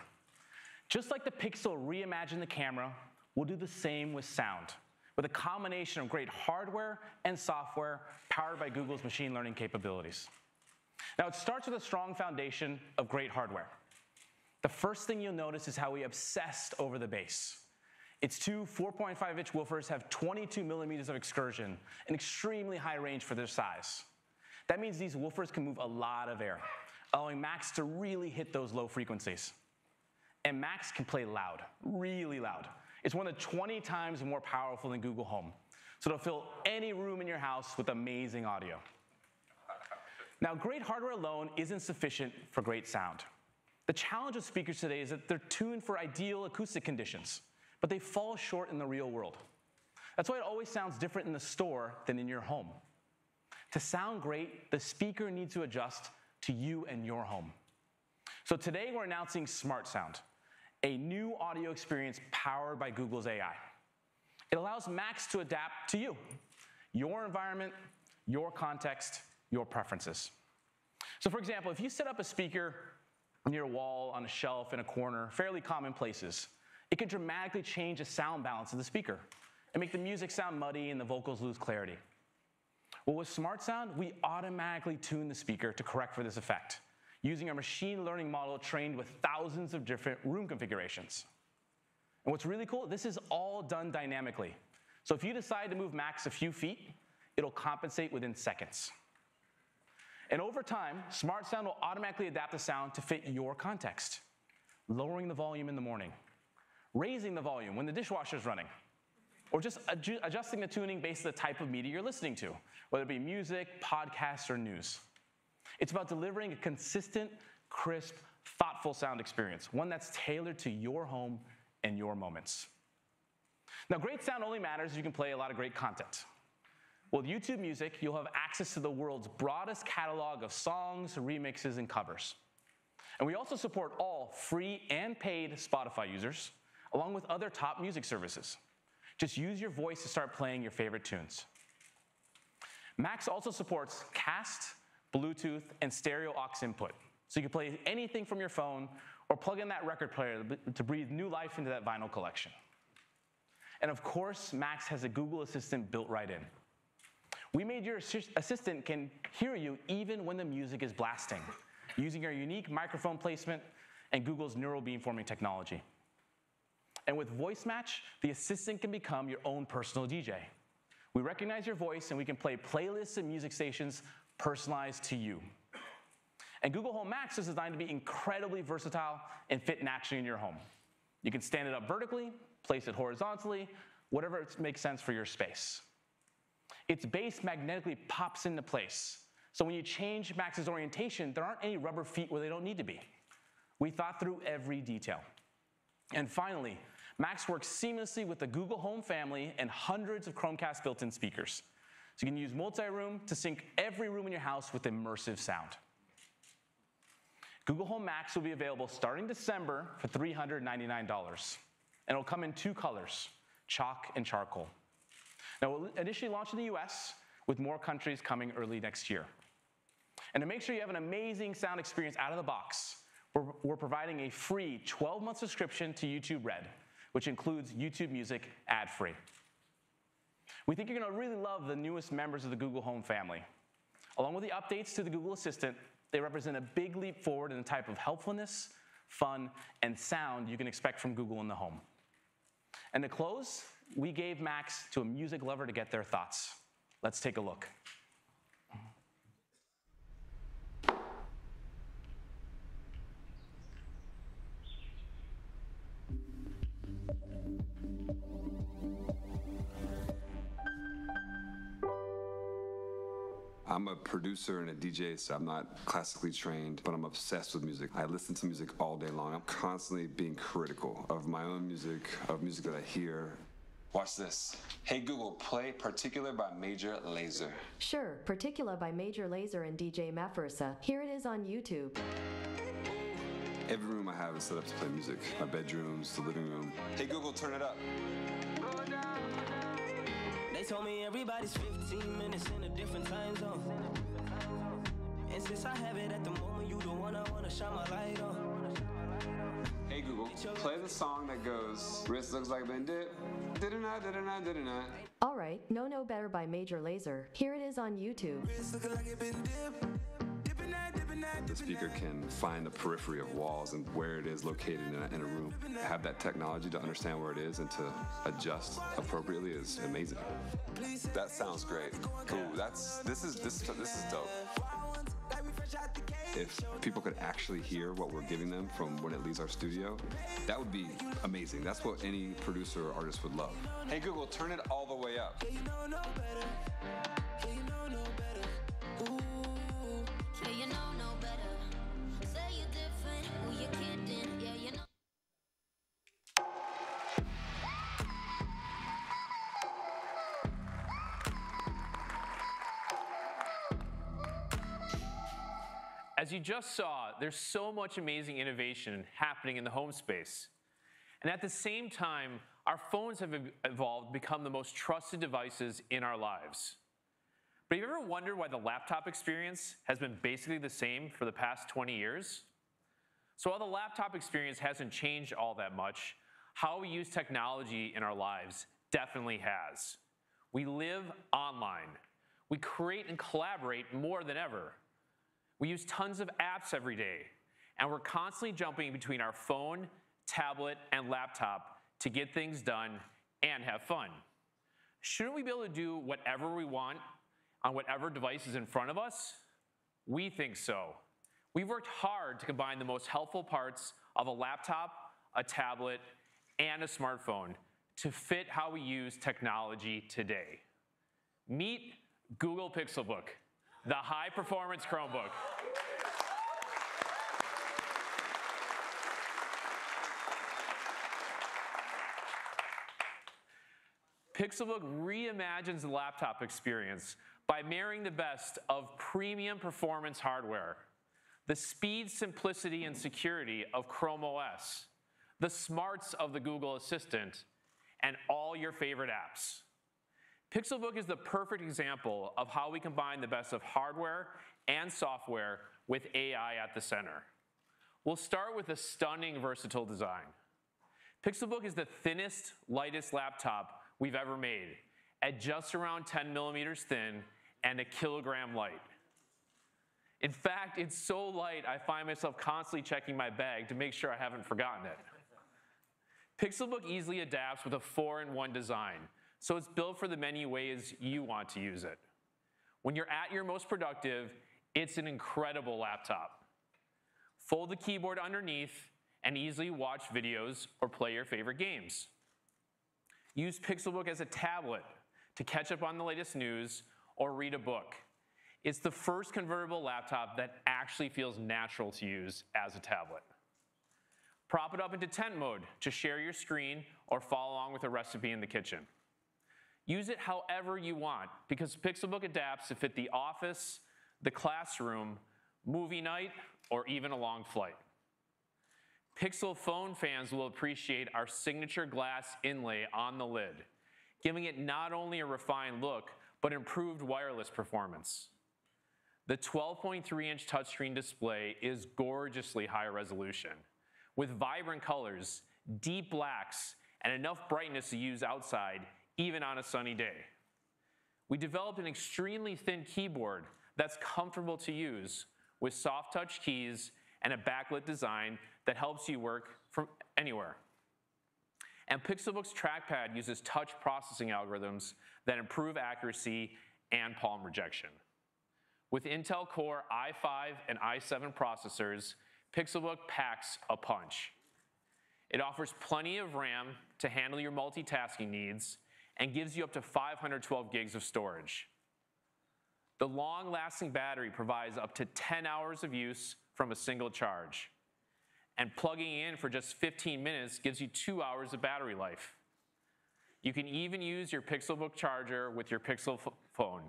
Just like the Pixel reimagined the camera, we'll do the same with sound, with a combination of great hardware and software powered by Google's machine learning capabilities. Now, it starts with a strong foundation of great hardware. The first thing you'll notice is how we obsessed over the bass. Its two 4.5-inch woofers have 22 millimeters of excursion, an extremely high range for their size. That means these woofers can move a lot of air, allowing Max to really hit those low frequencies. And Max can play loud, really loud. It's more than 20 times more powerful than Google Home, so it'll fill any room in your house with amazing audio. Now, great hardware alone isn't sufficient for great sound. The challenge of speakers today is that they're tuned for ideal acoustic conditions, but they fall short in the real world. That's why it always sounds different in the store than in your home. To sound great, the speaker needs to adjust to you and your home. So today we're announcing Smart Sound, a new audio experience powered by Google's AI. It allows Max to adapt to you, your environment, your context, your preferences. So for example, if you set up a speaker near a wall, on a shelf, in a corner, fairly common places, it can dramatically change the sound balance of the speaker and make the music sound muddy and the vocals lose clarity. Well, with Smart Sound, we automatically tune the speaker to correct for this effect, using a machine learning model trained with thousands of different room configurations. And what's really cool, this is all done dynamically. So if you decide to move Max a few feet, it'll compensate within seconds. And over time, Smart Sound will automatically adapt the sound to fit your context, lowering the volume in the morning, raising the volume when the dishwasher's running, or just adjusting the tuning based on the type of media you're listening to, whether it be music, podcasts, or news. It's about delivering a consistent, crisp, thoughtful sound experience, one that's tailored to your home and your moments. Now, great sound only matters if you can play a lot of great content. With YouTube Music, you'll have access to the world's broadest catalog of songs, remixes, and covers. And we also support all free and paid Spotify users, along with other top music services. Just use your voice to start playing your favorite tunes. Max also supports Cast, Bluetooth, and stereo aux input, so you can play anything from your phone or plug in that record player to breathe new life into that vinyl collection. And of course, Max has a Google Assistant built right in. We made your assistant can hear you even when the music is blasting, using our unique microphone placement and Google's neural beamforming technology. And with Voice Match, the assistant can become your own personal DJ. We recognize your voice, and we can play playlists and music stations personalized to you. And Google Home Max is designed to be incredibly versatile and fit naturally in your home. You can stand it up vertically, place it horizontally, whatever makes sense for your space. Its base magnetically pops into place, so when you change Max's orientation, there aren't any rubber feet where they don't need to be. We thought through every detail. And finally, Max works seamlessly with the Google Home family and hundreds of Chromecast built-in speakers. So you can use multi-room to sync every room in your house with immersive sound. Google Home Max will be available starting December for $399. And it'll come in two colors, chalk and charcoal. Now, we'll initially launch in the US, with more countries coming early next year. And to make sure you have an amazing sound experience out of the box, we're providing a free 12-month subscription to YouTube Red, which includes YouTube Music ad-free. We think you're going to really love the newest members of the Google Home family. Along with the updates to the Google Assistant, they represent a big leap forward in the type of helpfulness, fun, and sound you can expect from Google in the home. And to close, we gave Max to a music lover to get their thoughts. Let's take a look. I'm a producer and a DJ, so I'm not classically trained, but I'm obsessed with music. I listen to music all day long. I'm constantly being critical of my own music, of music that I hear. Watch this. Hey Google, play Particular by Major Lazer. Sure, Particular by Major Lazer and DJ Mafursa. Here it is on YouTube. Every room I have is set up to play music. My bedrooms, the living room. Hey Google, turn it up. They told me everybody's 15 minutes in a different time zone. And since I have it at the moment, you the one I wanna shine my light on. Hey Google, play the song that goes, wrist looks like been dip, did-a-na, did-a-na, did-a-na. All right, No Better by Major Lazer. Here it is on YouTube. Wrist looking like it been dipped. Dipping that, dipping that, The speaker can find the periphery of walls and where it is located in a room. Have that technology to understand where it is and to adjust appropriately is amazing. That sounds great. Ooh, this is dope. If people could actually hear what we're giving them from when it leaves our studio, that would be amazing. That's what any producer or artist would love. Hey Google, turn it all the way up. Yeah, you know no better. Yeah, you know no better. Ooh. Yeah, you know no better. Say you're different, who you kidding? Yeah, you know. As you just saw, there's so much amazing innovation happening in the home space. And at the same time, our phones have evolved to become the most trusted devices in our lives. But have you ever wondered why the laptop experience has been basically the same for the past 20 years? So while the laptop experience hasn't changed all that much, how we use technology in our lives definitely has. We live online. We create and collaborate more than ever. We use tons of apps every day, and we're constantly jumping between our phone, tablet, and laptop to get things done and have fun. Shouldn't we be able to do whatever we want on whatever device is in front of us? We think so. We've worked hard to combine the most helpful parts of a laptop, a tablet, and a smartphone to fit how we use technology today. Meet Google Pixelbook, the high-performance Chromebook. Pixelbook reimagines the laptop experience by marrying the best of premium performance hardware, the speed, simplicity, and security of Chrome OS, the smarts of the Google Assistant, and all your favorite apps. Pixelbook is the perfect example of how we combine the best of hardware and software with AI at the center. We'll start with a stunning, versatile design. Pixelbook is the thinnest, lightest laptop we've ever made, at just around 10 millimeters thin and a kilogram light. In fact, it's so light, I find myself constantly checking my bag to make sure I haven't forgotten it. Pixelbook easily adapts with a 4-in-1 design, so it's built for the many ways you want to use it. When you're at your most productive, it's an incredible laptop. Fold the keyboard underneath and easily watch videos or play your favorite games. Use Pixelbook as a tablet to catch up on the latest news or read a book. It's the first convertible laptop that actually feels natural to use as a tablet. Prop it up into tent mode to share your screen or follow along with a recipe in the kitchen. Use it however you want because Pixelbook adapts to fit the office, the classroom, movie night, or even a long flight. Pixel phone fans will appreciate our signature glass inlay on the lid, giving it not only a refined look, but improved wireless performance. The 12.3-inch touchscreen display is gorgeously high resolution, with vibrant colors, deep blacks, and enough brightness to use outside, even on a sunny day. We developed an extremely thin keyboard that's comfortable to use, with soft touch keys and a backlit design that helps you work from anywhere. And Pixelbook's trackpad uses touch processing algorithms that improve accuracy and palm rejection. With Intel Core i5 and i7 processors, Pixelbook packs a punch. It offers plenty of RAM to handle your multitasking needs and gives you up to 512 gigs of storage. The long-lasting battery provides up to 10 hours of use from a single charge. And plugging in for just 15 minutes gives you 2 hours of battery life. You can even use your Pixelbook charger with your Pixel phone,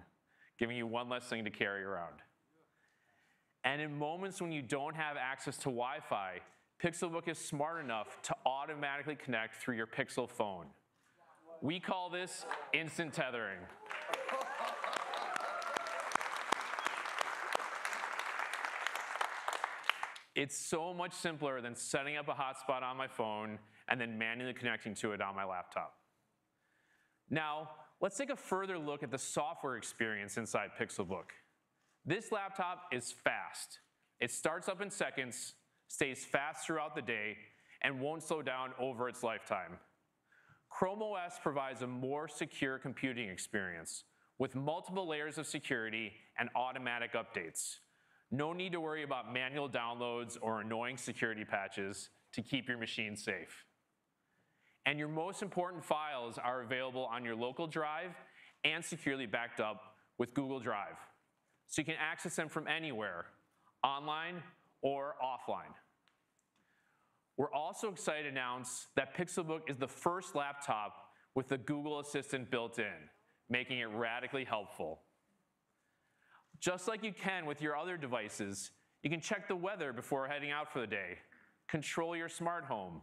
giving you one less thing to carry around. And in moments when you don't have access to Wi-Fi, Pixelbook is smart enough to automatically connect through your Pixel phone. We call this instant tethering. It's so much simpler than setting up a hotspot on my phone and then manually connecting to it on my laptop. Now, let's take a further look at the software experience inside Pixelbook. This laptop is fast. It starts up in seconds, stays fast throughout the day, and won't slow down over its lifetime. Chrome OS provides a more secure computing experience with multiple layers of security and automatic updates. No need to worry about manual downloads or annoying security patches to keep your machine safe. And your most important files are available on your local drive and securely backed up with Google Drive. So you can access them from anywhere, online or offline. We're also excited to announce that Pixelbook is the first laptop with the Google Assistant built in, making it radically helpful. Just like you can with your other devices, you can check the weather before heading out for the day, control your smart home,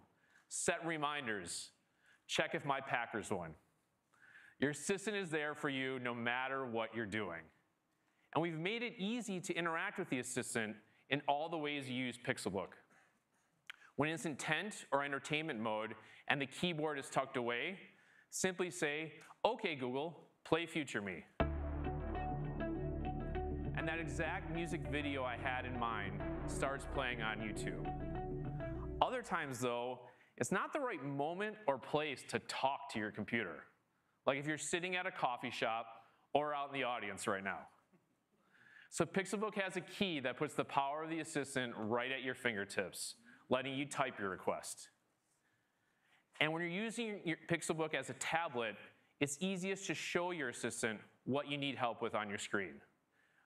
set reminders, check if my Packers won. Your assistant is there for you no matter what you're doing. And we've made it easy to interact with the assistant in all the ways you use Pixelbook. When it's intent or entertainment mode and the keyboard is tucked away, simply say, "Okay, Google, play Future Me." And that exact music video I had in mind starts playing on YouTube. Other times, though, it's not the right moment or place to talk to your computer, like if you're sitting at a coffee shop or out in the audience right now. So Pixelbook has a key that puts the power of the assistant right at your fingertips, letting you type your request. And when you're using your Pixelbook as a tablet, it's easiest to show your assistant what you need help with on your screen.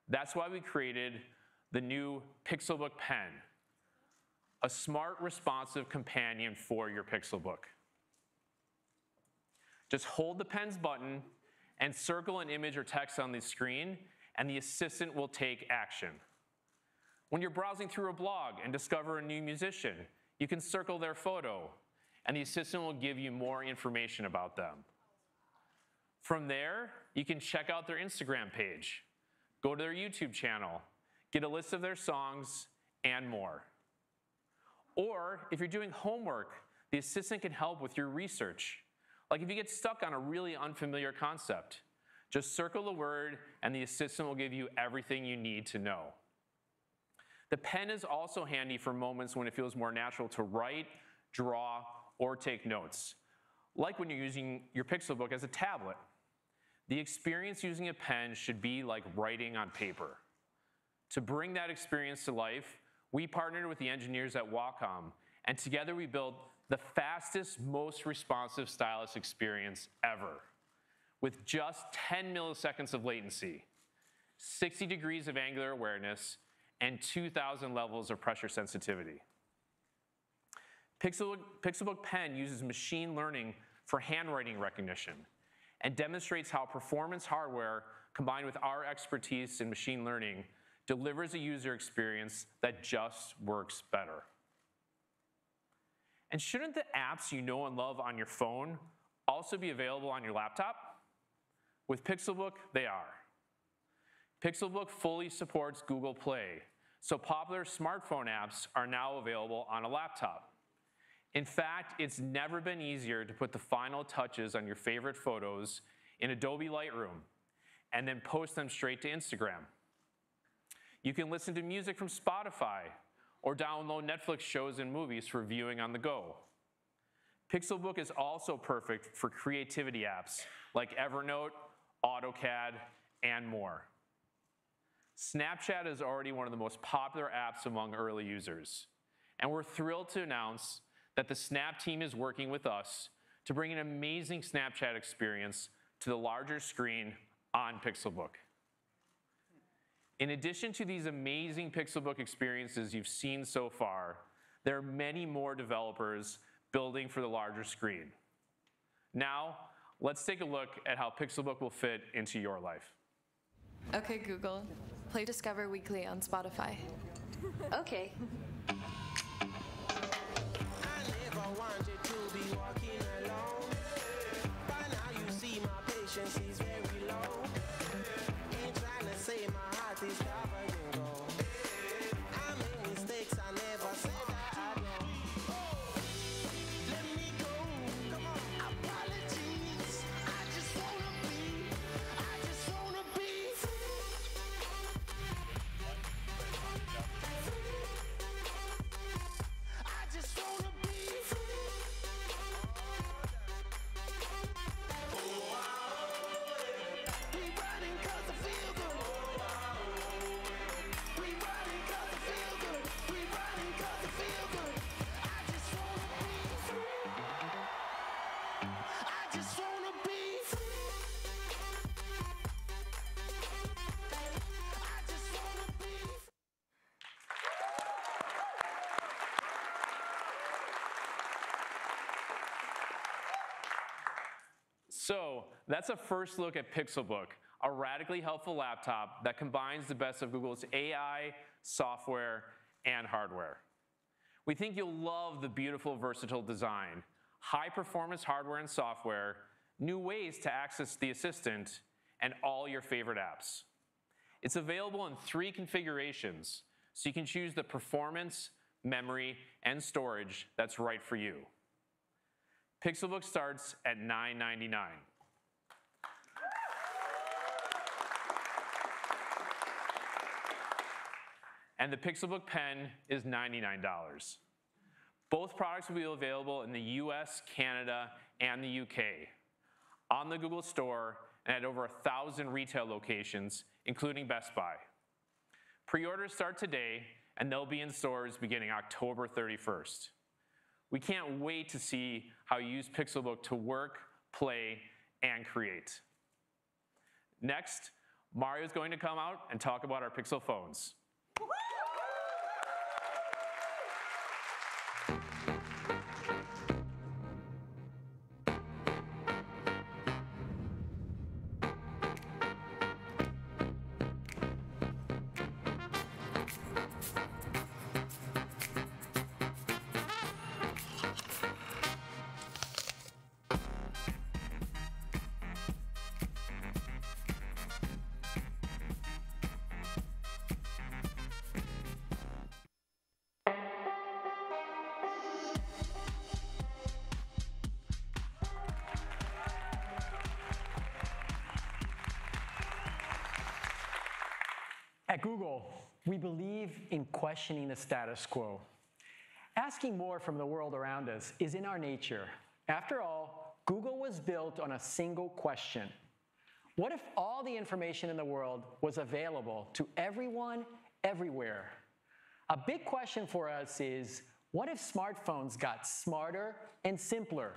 That's why we created the new Pixelbook Pen, a smart, responsive companion for your Pixelbook. Just hold the pen's button and circle an image or text on the screen, and the assistant will take action. When you're browsing through a blog and discover a new musician, you can circle their photo, and the assistant will give you more information about them. From there, you can check out their Instagram page, go to their YouTube channel, get a list of their songs, and more. Or if you're doing homework, the assistant can help with your research. Like if you get stuck on a really unfamiliar concept, just circle the word and the assistant will give you everything you need to know. The pen is also handy for moments when it feels more natural to write, draw, or take notes, like when you're using your Pixelbook as a tablet. The experience using a pen should be like writing on paper. To bring that experience to life, we partnered with the engineers at Wacom, and together we built the fastest, most responsive stylus experience ever, with just 10 milliseconds of latency, 60 degrees of angular awareness, and 2,000 levels of pressure sensitivity. Pixelbook Pen uses machine learning for handwriting recognition and demonstrates how performance hardware combined with our expertise in machine learning delivers a user experience that just works better. And shouldn't the apps you know and love on your phone also be available on your laptop? With Pixelbook, they are. Pixelbook fully supports Google Play, so popular smartphone apps are now available on a laptop. In fact, it's never been easier to put the final touches on your favorite photos in Adobe Lightroom and then post them straight to Instagram. You can listen to music from Spotify or download Netflix shows and movies for viewing on the go. Pixelbook is also perfect for creativity apps like Evernote, AutoCAD, and more. Snapchat is already one of the most popular apps among early users, and we're thrilled to announce that the Snap team is working with us to bring an amazing Snapchat experience to the larger screen on Pixelbook. In addition to these amazing Pixelbook experiences you've seen so far, there are many more developers building for the larger screen. Now, let's take a look at how Pixelbook will fit into your life. Okay, Google, play Discover Weekly on Spotify. Okay. Wanted to be walking alone. By now you see my patience is very low. Ain't trying to say my heart is covering gold. I make mistakes I never So that's a first look at Pixelbook, a radically helpful laptop that combines the best of Google's AI, software, and hardware. We think you'll love the beautiful, versatile design, high-performance hardware and software, new ways to access the Assistant, and all your favorite apps. It's available in 3 configurations, so you can choose the performance, memory, and storage that's right for you. Pixelbook starts at $9.99. And the Pixelbook Pen is $99. Both products will be available in the US, Canada, and the UK, on the Google Store, and at over 1,000 retail locations, including Best Buy. Pre-orders start today, and they'll be in stores beginning October 31st. We can't wait to see how you use Pixelbook to work, play, and create. Next, Mario's going to come out and talk about our Pixel phones. At Google, we believe in questioning the status quo. Asking more from the world around us is in our nature. After all, Google was built on a single question. What if all the information in the world was available to everyone, everywhere? A big question for us is, what if smartphones got smarter and simpler?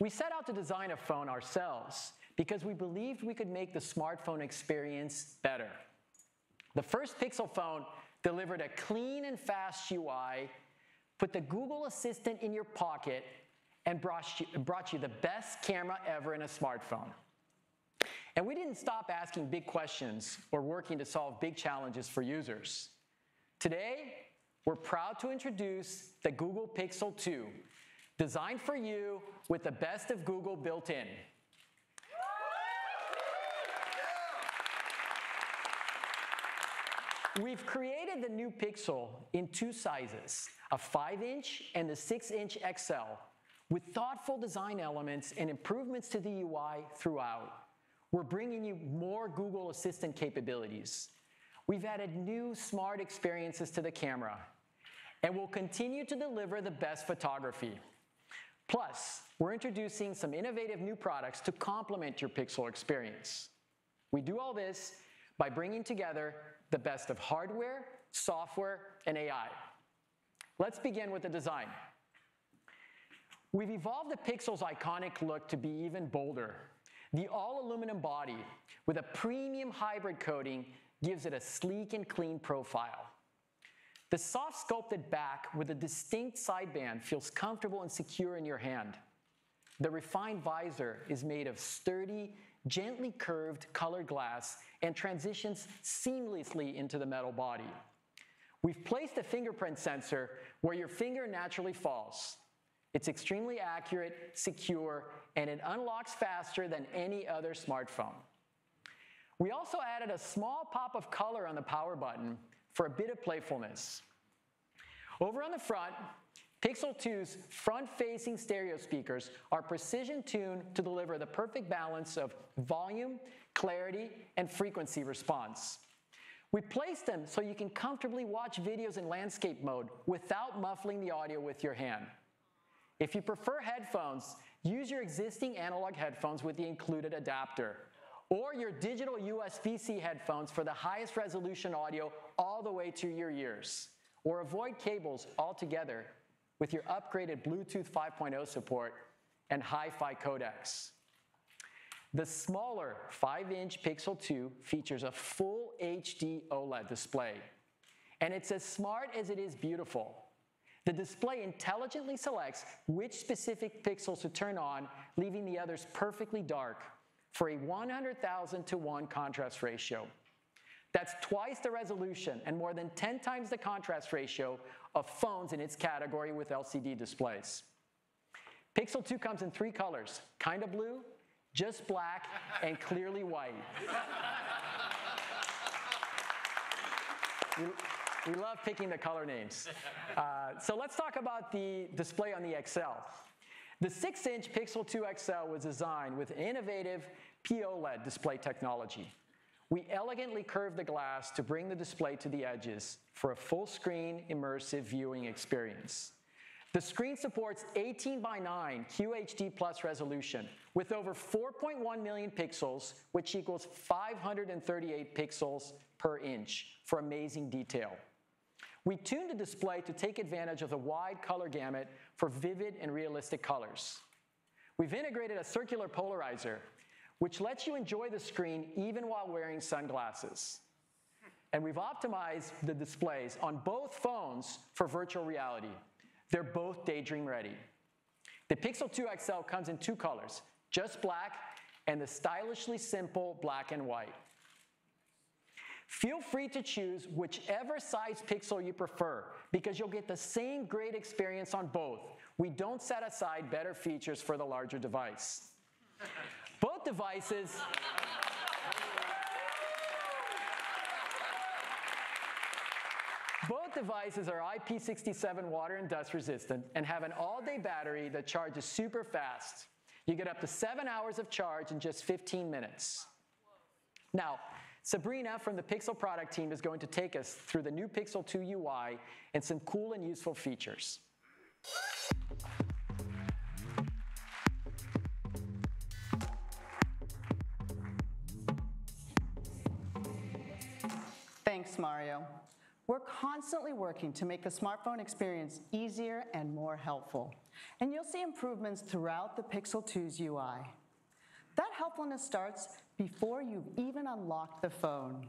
We set out to design a phone ourselves because we believed we could make the smartphone experience better. The first Pixel phone delivered a clean and fast UI, put the Google Assistant in your pocket, and brought you the best camera ever in a smartphone. And we didn't stop asking big questions or working to solve big challenges for users. Today, we're proud to introduce the Google Pixel 2, designed for you with the best of Google built in. We've created the new Pixel in 2 sizes, a 5-inch and the 6-inch XL, with thoughtful design elements and improvements to the UI throughout. We're bringing you more Google Assistant capabilities. We've added new smart experiences to the camera, and we'll continue to deliver the best photography. Plus, we're introducing some innovative new products to complement your Pixel experience. We do all this by bringing together the best of hardware, software, and AI. Let's begin with the design. We've evolved the Pixel's iconic look to be even bolder. The all-aluminum body with a premium hybrid coating gives it a sleek and clean profile. The soft sculpted back with a distinct sideband feels comfortable and secure in your hand. The refined visor is made of sturdy, gently curved colored glass and transitions seamlessly into the metal body. We've placed a fingerprint sensor where your finger naturally falls. It's extremely accurate, secure, and it unlocks faster than any other smartphone. We also added a small pop of color on the power button for a bit of playfulness. Over on the front, Pixel 2's front-facing stereo speakers are precision-tuned to deliver the perfect balance of volume, clarity, and frequency response. We placed them so you can comfortably watch videos in landscape mode without muffling the audio with your hand. If you prefer headphones, use your existing analog headphones with the included adapter, or your digital USB-C headphones for the highest resolution audio all the way to your ears, or avoid cables altogether with your upgraded Bluetooth 5.0 support and Hi-Fi codecs. The smaller 5-inch Pixel 2 features a full HD OLED display, and it's as smart as it is beautiful. The display intelligently selects which specific pixels to turn on, leaving the others perfectly dark for a 100,000 to 1 contrast ratio. That's twice the resolution and more than 10 times the contrast ratio of phones in its category with LCD displays. Pixel 2 comes in 3 colors, kinda blue, just black, and clearly white. We love picking the color names. So let's talk about the display on the XL. The 6-inch Pixel 2 XL was designed with innovative POLED display technology. We elegantly curved the glass to bring the display to the edges for a full-screen immersive viewing experience. The screen supports 18:9 QHD+ resolution with over 4.1 million pixels, which equals 538 pixels per inch for amazing detail. We tuned the display to take advantage of the wide color gamut for vivid and realistic colors. We've integrated a circular polarizer, which lets you enjoy the screen even while wearing sunglasses. And we've optimized the displays on both phones for virtual reality. They're both Daydream ready. The Pixel 2 XL comes in 2 colors, just black and the stylishly simple black and white. Feel free to choose whichever size pixel you prefer because you'll get the same great experience on both. We don't set aside better features for the larger device. Both devices are IP67 water and dust resistant and have an all-day battery that charges super fast. You get up to 7 hours of charge in just 15 minutes. Now, Sabrina from the Pixel product team is going to take us through the new Pixel 2 UI and some cool and useful features. Thanks, Mario. We're constantly working to make the smartphone experience easier and more helpful. And you'll see improvements throughout the Pixel 2's UI. That helpfulness starts before you've even unlocked the phone.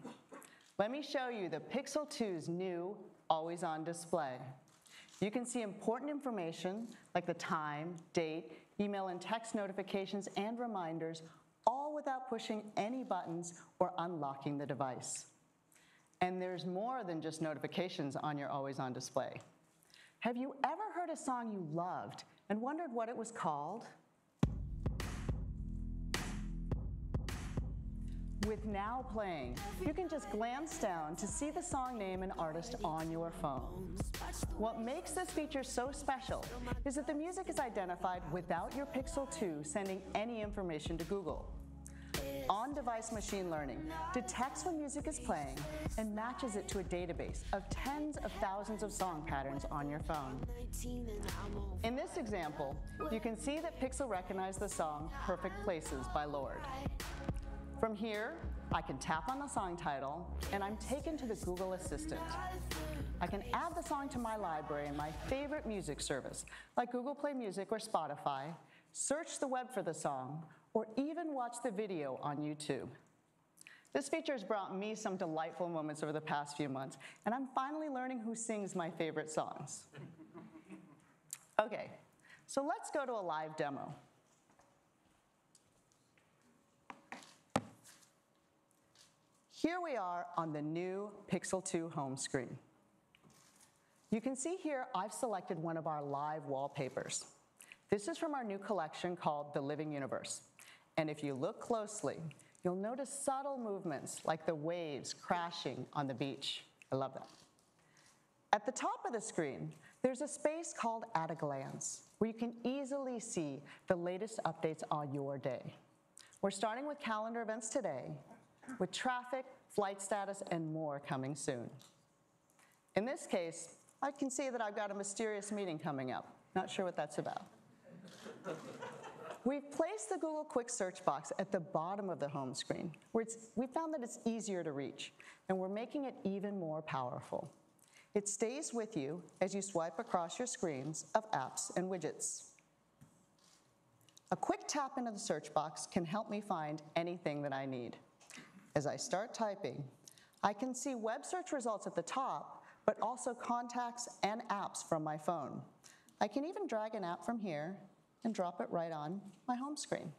Let me show you the Pixel 2's new always-on display. You can see important information like the time, date, email and text notifications and reminders, all without pushing any buttons or unlocking the device. And there's more than just notifications on your always-on display. Have you ever heard a song you loved and wondered what it was called? With Now Playing, you can just glance down to see the song name and artist on your phone. What makes this feature so special is that the music is identified without your Pixel 2 sending any information to Google. On-device machine learning detects when music is playing and matches it to a database of tens of thousands of song patterns on your phone. In this example, you can see that Pixel recognized the song Perfect Places by Lorde. From here, I can tap on the song title, and I'm taken to the Google Assistant. I can add the song to my library in my favorite music service, like Google Play Music or Spotify, search the web for the song, or even watch the video on YouTube. This feature has brought me some delightful moments over the past few months, and I'm finally learning who sings my favorite songs. Okay, so let's go to a live demo. Here we are on the new Pixel 2 home screen. You can see here I've selected one of our live wallpapers. This is from our new collection called The Living Universe. And if you look closely, you'll notice subtle movements like the waves crashing on the beach. I love that. At the top of the screen, there's a space called At a Glance, where you can easily see the latest updates on your day. We're starting with calendar events today, with traffic, flight status, and more coming soon. In this case, I can see that I've got a mysterious meeting coming up. Not sure what that's about. We've placed the Google Quick Search box at the bottom of the home screen, where we found that it's easier to reach, and we're making it even more powerful. It stays with you as you swipe across your screens of apps and widgets. A quick tap into the search box can help me find anything that I need. As I start typing, I can see web search results at the top, but also contacts and apps from my phone. I can even drag an app from here and drop it right on my home screen.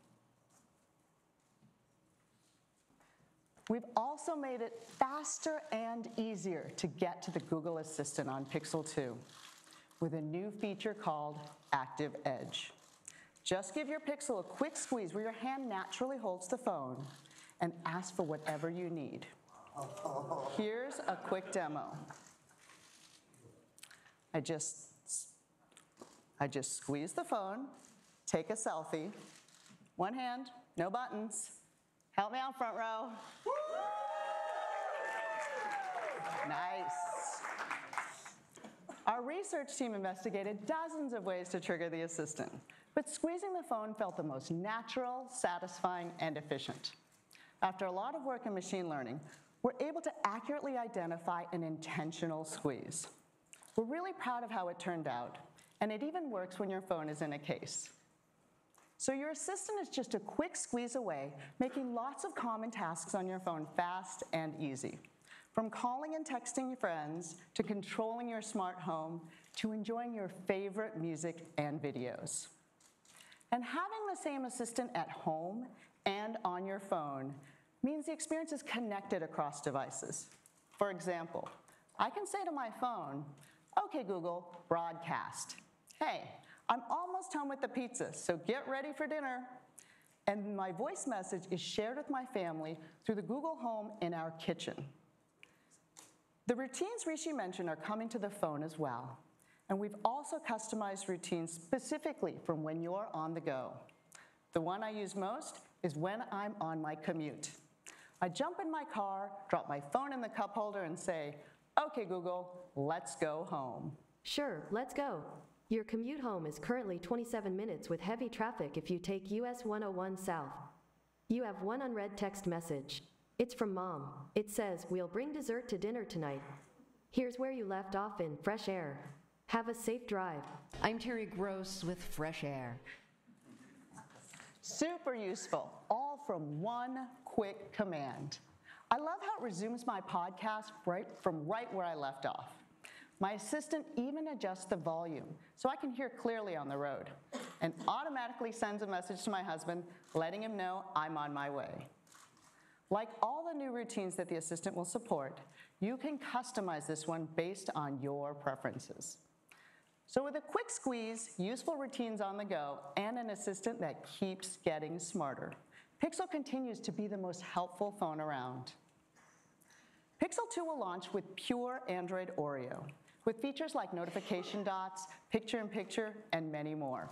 We've also made it faster and easier to get to the Google Assistant on Pixel 2 with a new feature called Active Edge. Just give your Pixel a quick squeeze where your hand naturally holds the phone and ask for whatever you need. Here's a quick demo. I just squeeze the phone, take a selfie, one hand, no buttons. Help me out, front row. Nice. Our research team investigated dozens of ways to trigger the assistant, but squeezing the phone felt the most natural, satisfying, and efficient. After a lot of work in machine learning, we're able to accurately identify an intentional squeeze. We're really proud of how it turned out, and it even works when your phone is in a case. So your assistant is just a quick squeeze away, making lots of common tasks on your phone fast and easy. From calling and texting your friends, to controlling your smart home, to enjoying your favorite music and videos. And having the same assistant at home and on your phone means the experience is connected across devices. For example, I can say to my phone, "Okay, Google, broadcast. Hey, I'm almost home with the pizza, so get ready for dinner." And my voice message is shared with my family through the Google Home in our kitchen. The routines Rishi mentioned are coming to the phone as well. And we've also customized routines specifically from when you're on the go. The one I use most is when I'm on my commute. I jump in my car, drop my phone in the cup holder, and say, "Okay, Google, let's go home." Sure, let's go. Your commute home is currently 27 minutes with heavy traffic if you take US 101 south. You have one unread text message. It's from Mom. It says, "We'll bring dessert to dinner tonight. Here's where you left off in fresh air. Have a safe drive." I'm Terry Gross with Fresh Air. Super useful, all from one quick command. I love how it resumes my podcast right where I left off. My assistant even adjusts the volume so I can hear clearly on the road and automatically sends a message to my husband letting him know I'm on my way. Like all the new routines that the assistant will support, you can customize this one based on your preferences. So with a quick squeeze, useful routines on the go, and an assistant that keeps getting smarter, Pixel continues to be the most helpful phone around. Pixel 2 will launch with pure Android Oreo, with features like notification dots, picture-in-picture, and many more.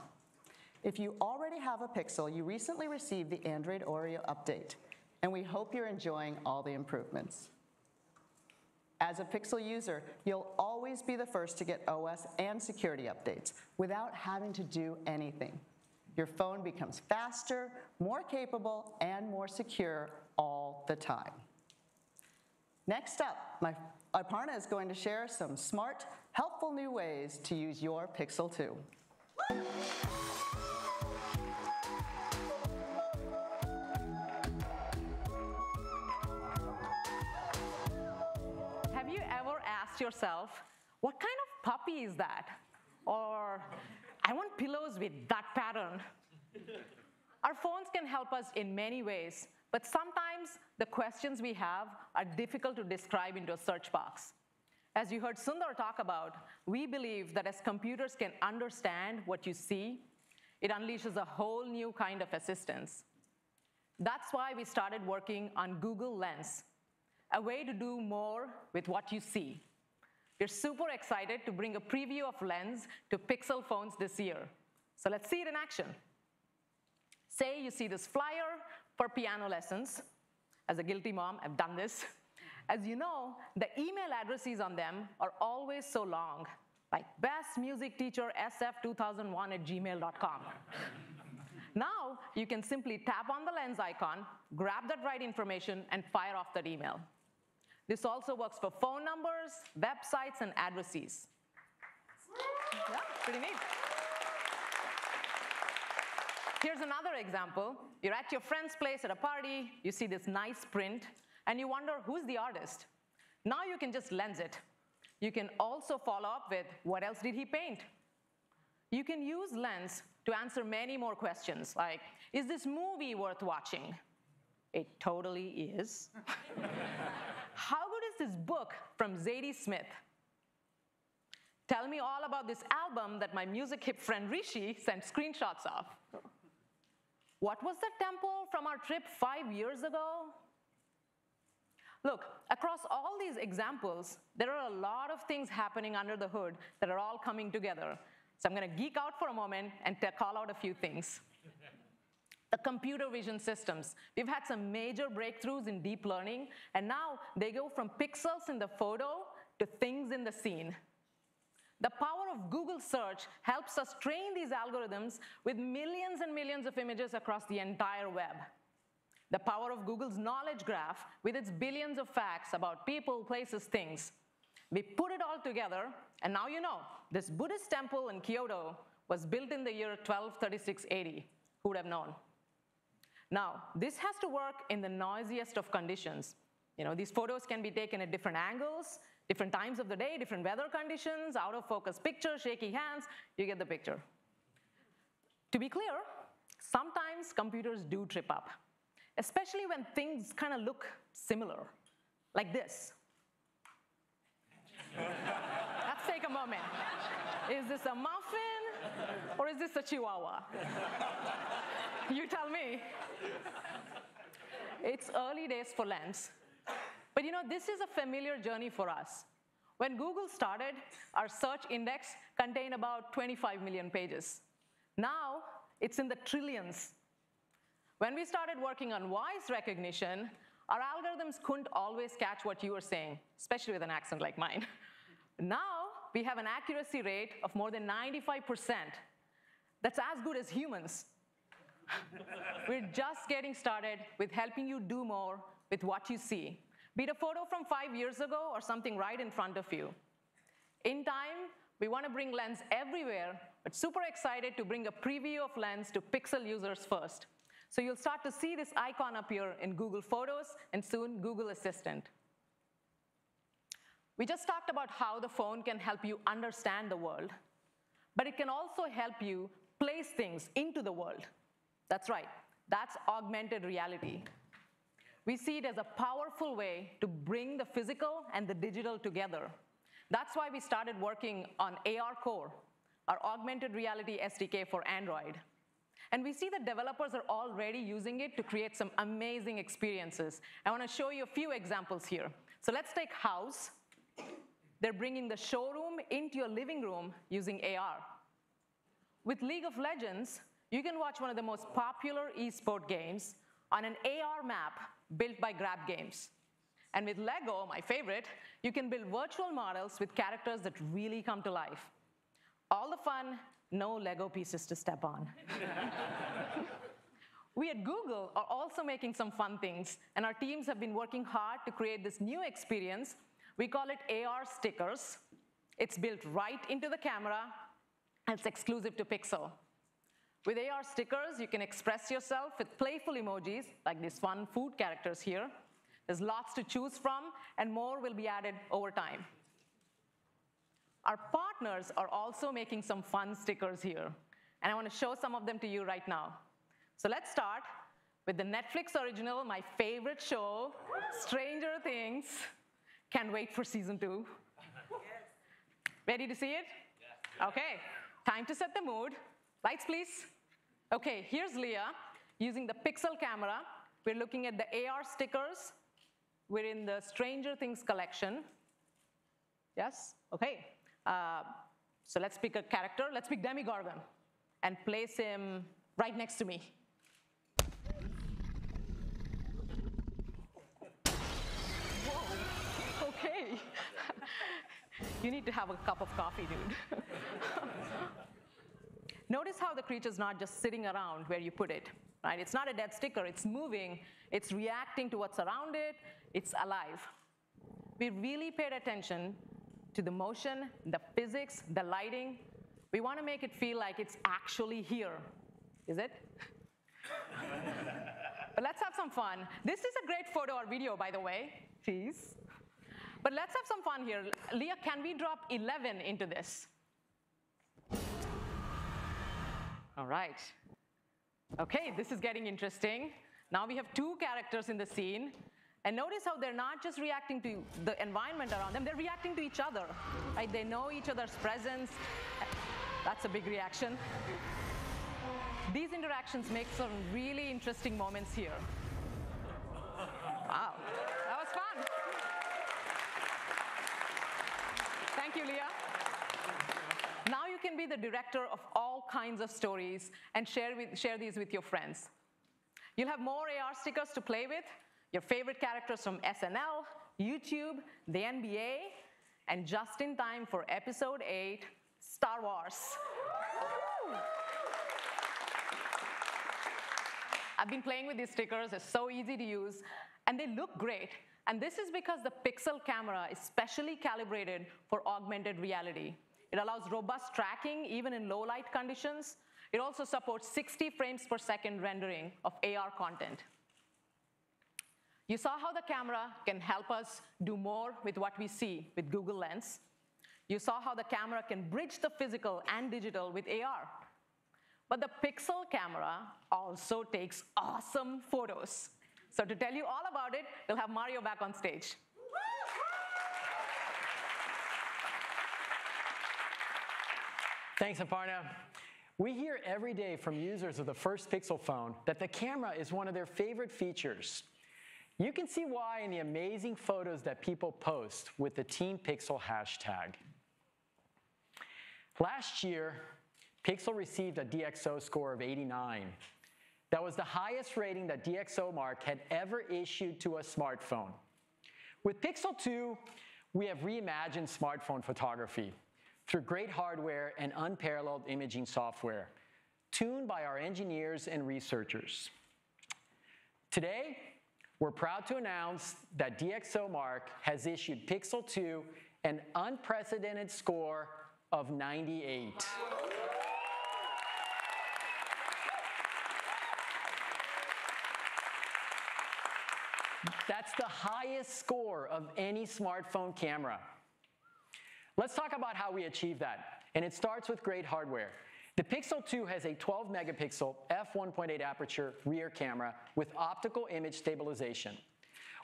If you already have a Pixel, you recently received the Android Oreo update, and we hope you're enjoying all the improvements. As a Pixel user, you'll always be the first to get OS and security updates without having to do anything. Your phone becomes faster, more capable, and more secure all the time. Next up, Aparna is going to share some smart, helpful new ways to use your Pixel 2. Have you ever asked yourself, what kind of puppy is that? Or, I want pillows with that pattern. Our phones can help us in many ways, but sometimes the questions we have are difficult to describe into a search box. As you heard Sundar talk about, we believe that as computers can understand what you see, it unleashes a whole new kind of assistance. That's why we started working on Google Lens, a way to do more with what you see. We're super excited to bring a preview of Lens to Pixel phones this year. So let's see it in action. Say you see this flyer for piano lessons. As a guilty mom, I've done this. As you know, the email addresses on them are always so long, like bestmusicteachersf2001@gmail.com. Now, you can simply tap on the Lens icon, grab that right information, and fire off that email. This also works for phone numbers, websites, and addresses. Yeah, pretty neat. Here's another example. You're at your friend's place at a party, you see this nice print, and you wonder who's the artist. Now you can just lens it. you can also follow up with, what else did he paint? You can use Lens to answer many more questions, like, is this movie worth watching? It totally is. How good is this book from Zadie Smith? Tell me all about this album that my music hip friend Rishi sent screenshots of. What was the temple from our trip 5 years ago? Look, across all these examples, there are a lot of things happening under the hood that are all coming together. So I'm going to geek out for a moment and call out a few things. The computer vision systems. We've had some major breakthroughs in deep learning, and now they go from pixels in the photo to things in the scene. The power of Google search helps us train these algorithms with millions and millions of images across the entire web. The power of Google's knowledge graph with its billions of facts about people, places, things. We put it all together, and now you know, this Buddhist temple in Kyoto was built in the year 1236 AD. Who would have known? Now, this has to work in the noisiest of conditions. You know, these photos can be taken at different angles, different times of the day, different weather conditions, out of focus picture, shaky hands, you get the picture. To be clear, sometimes computers do trip up, especially when things kind of look similar, like this. Let's take a moment. Is this a muffin or is this a chihuahua? You tell me. It's early days for Lens. But you know, this is a familiar journey for us. When Google started, our search index contained about 25 million pages. Now, it's in the trillions. When we started working on voice recognition, our algorithms couldn't always catch what you were saying, especially with an accent like mine. Now, we have an accuracy rate of more than 95%. That's as good as humans. We're just getting started with helping you do more with what you see, be it a photo from 5 years ago or something right in front of you. In time, we want to bring Lens everywhere, but super excited to bring a preview of Lens to Pixel users first. So you'll start to see this icon appear in Google Photos and soon Google Assistant. We just talked about how the phone can help you understand the world, but it can also help you place things into the world. That's right, that's augmented reality. We see it as a powerful way to bring the physical and the digital together. That's why we started working on AR Core, our augmented reality SDK for Android. And we see that developers are already using it to create some amazing experiences. I want to show you a few examples here. So let's take House. They're bringing the showroom into your living room using AR. With League of Legends, you can watch one of the most popular esport games on an AR map built by Grab Games. And with Lego, my favorite, you can build virtual models with characters that really come to life. All the fun, no Lego pieces to step on. We at Google are also making some fun things, and our teams have been working hard to create this new experience. We call it AR Stickers. It's built right into the camera, and it's exclusive to Pixel. With AR Stickers, you can express yourself with playful emojis, like these fun food characters here. There's lots to choose from, and more will be added over time. Our partners are also making some fun stickers here, and I want to show some of them to you right now. So let's start with the Netflix original, my favorite show, Stranger Things. Can't wait for season 2. Ready to see it? Okay, time to set the mood. Lights, please. Okay, here's Leah using the Pixel camera. We're looking at the AR stickers. We're in the Stranger Things collection. Yes? Okay. So let's pick a character. Let's pick Demogorgon and place him right next to me. Whoa. Okay. You need to have a cup of coffee, dude. Notice how the creature's not just sitting around where you put it, right? It's not a dead sticker. It's moving. It's reacting to what's around it. It's alive. We really paid attention to the motion, the physics, the lighting. We want to make it feel like it's actually here. Is it? But let's have some fun. This is a great photo or video, by the way. Cheese. But let's have some fun here. Leah, can we drop 11 into this? All right. Okay, this is getting interesting. Now we have two characters in the scene. And notice how they're not just reacting to the environment around them, they're reacting to each other. Right? They know each other's presence. That's a big reaction. These interactions make some really interesting moments here. Wow, that was fun. Thank you, Leah. Now you can be the director of all kinds of stories and share these with your friends. You'll have more AR stickers to play with, your favorite characters from SNL, YouTube, the NBA, and just in time for Episode 8, Star Wars. I've been playing with these stickers. They're so easy to use, and they look great. And this is because the Pixel camera is specially calibrated for augmented reality. It allows robust tracking even in low light conditions. It also supports 60 frames per second rendering of AR content. You saw how the camera can help us do more with what we see with Google Lens. You saw how the camera can bridge the physical and digital with AR. But the Pixel camera also takes awesome photos. So to tell you all about it, we'll have Mario back on stage. Thanks, Aparna. We hear every day from users of the first Pixel phone that the camera is one of their favorite features. You can see why in the amazing photos that people post with the Team Pixel hashtag. Last year, Pixel received a DxO score of 89. That was the highest rating that DxOMark had ever issued to a smartphone. With Pixel 2, we have reimagined smartphone photography through great hardware and unparalleled imaging software, tuned by our engineers and researchers. Today, we're proud to announce that DxOMark has issued Pixel 2 an unprecedented score of 98. That's the highest score of any smartphone camera. Let's talk about how we achieve that, and it starts with great hardware. The Pixel 2 has a 12-megapixel f1.8 aperture rear camera with optical image stabilization.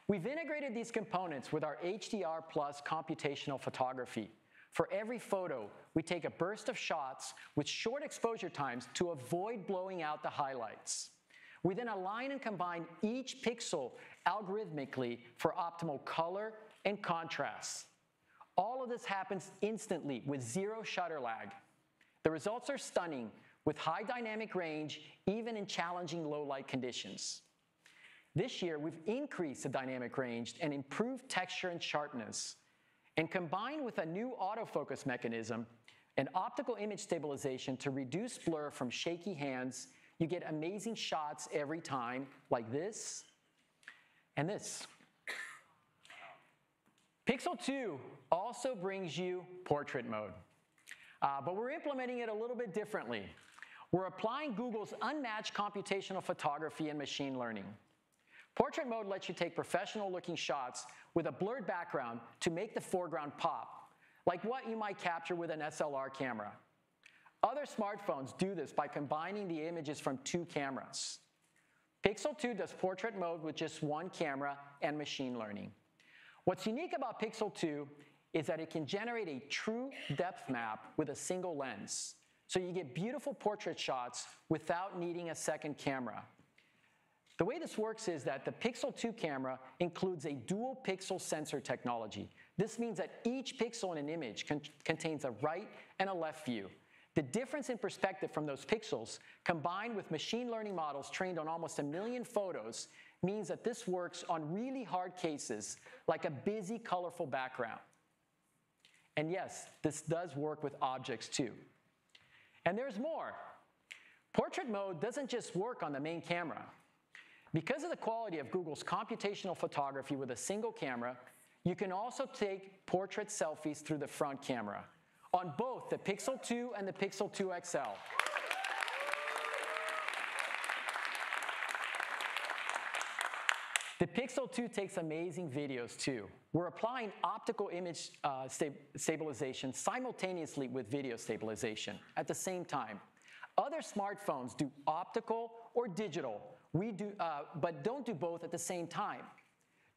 We've integrated these components with our HDR Plus computational photography. For every photo, we take a burst of shots with short exposure times to avoid blowing out the highlights. We then align and combine each pixel algorithmically for optimal color and contrast. All of this happens instantly with zero shutter lag. The results are stunning with high dynamic range, even in challenging low light conditions. This year, we've increased the dynamic range and improved texture and sharpness. And combined with a new autofocus mechanism and optical image stabilization to reduce blur from shaky hands, you get amazing shots every time, like this and this. Pixel 2 also brings you portrait mode. But we're implementing it a little bit differently. We're applying Google's unmatched computational photography and machine learning. Portrait mode lets you take professional-looking shots with a blurred background to make the foreground pop, like what you might capture with an SLR camera. Other smartphones do this by combining the images from two cameras. Pixel 2 does portrait mode with just one camera and machine learning. What's unique about Pixel 2 is that it can generate a true depth map with a single lens. So you get beautiful portrait shots without needing a second camera. The way this works is that the Pixel 2 camera includes a dual pixel sensor technology. This means that each pixel in an image contains a right and a left view. The difference in perspective from those pixels, combined with machine learning models trained on almost 1 million photos, means that this works on really hard cases, like a busy, colorful background. And yes, this does work with objects too. And there's more. Portrait mode doesn't just work on the main camera. Because of the quality of Google's computational photography with a single camera, you can also take portrait selfies through the front camera on both the Pixel 2 and the Pixel 2 XL. The Pixel 2 takes amazing videos too. We're applying optical image stabilization simultaneously with video stabilization at the same time. Other smartphones do optical or digital, but don't do both at the same time.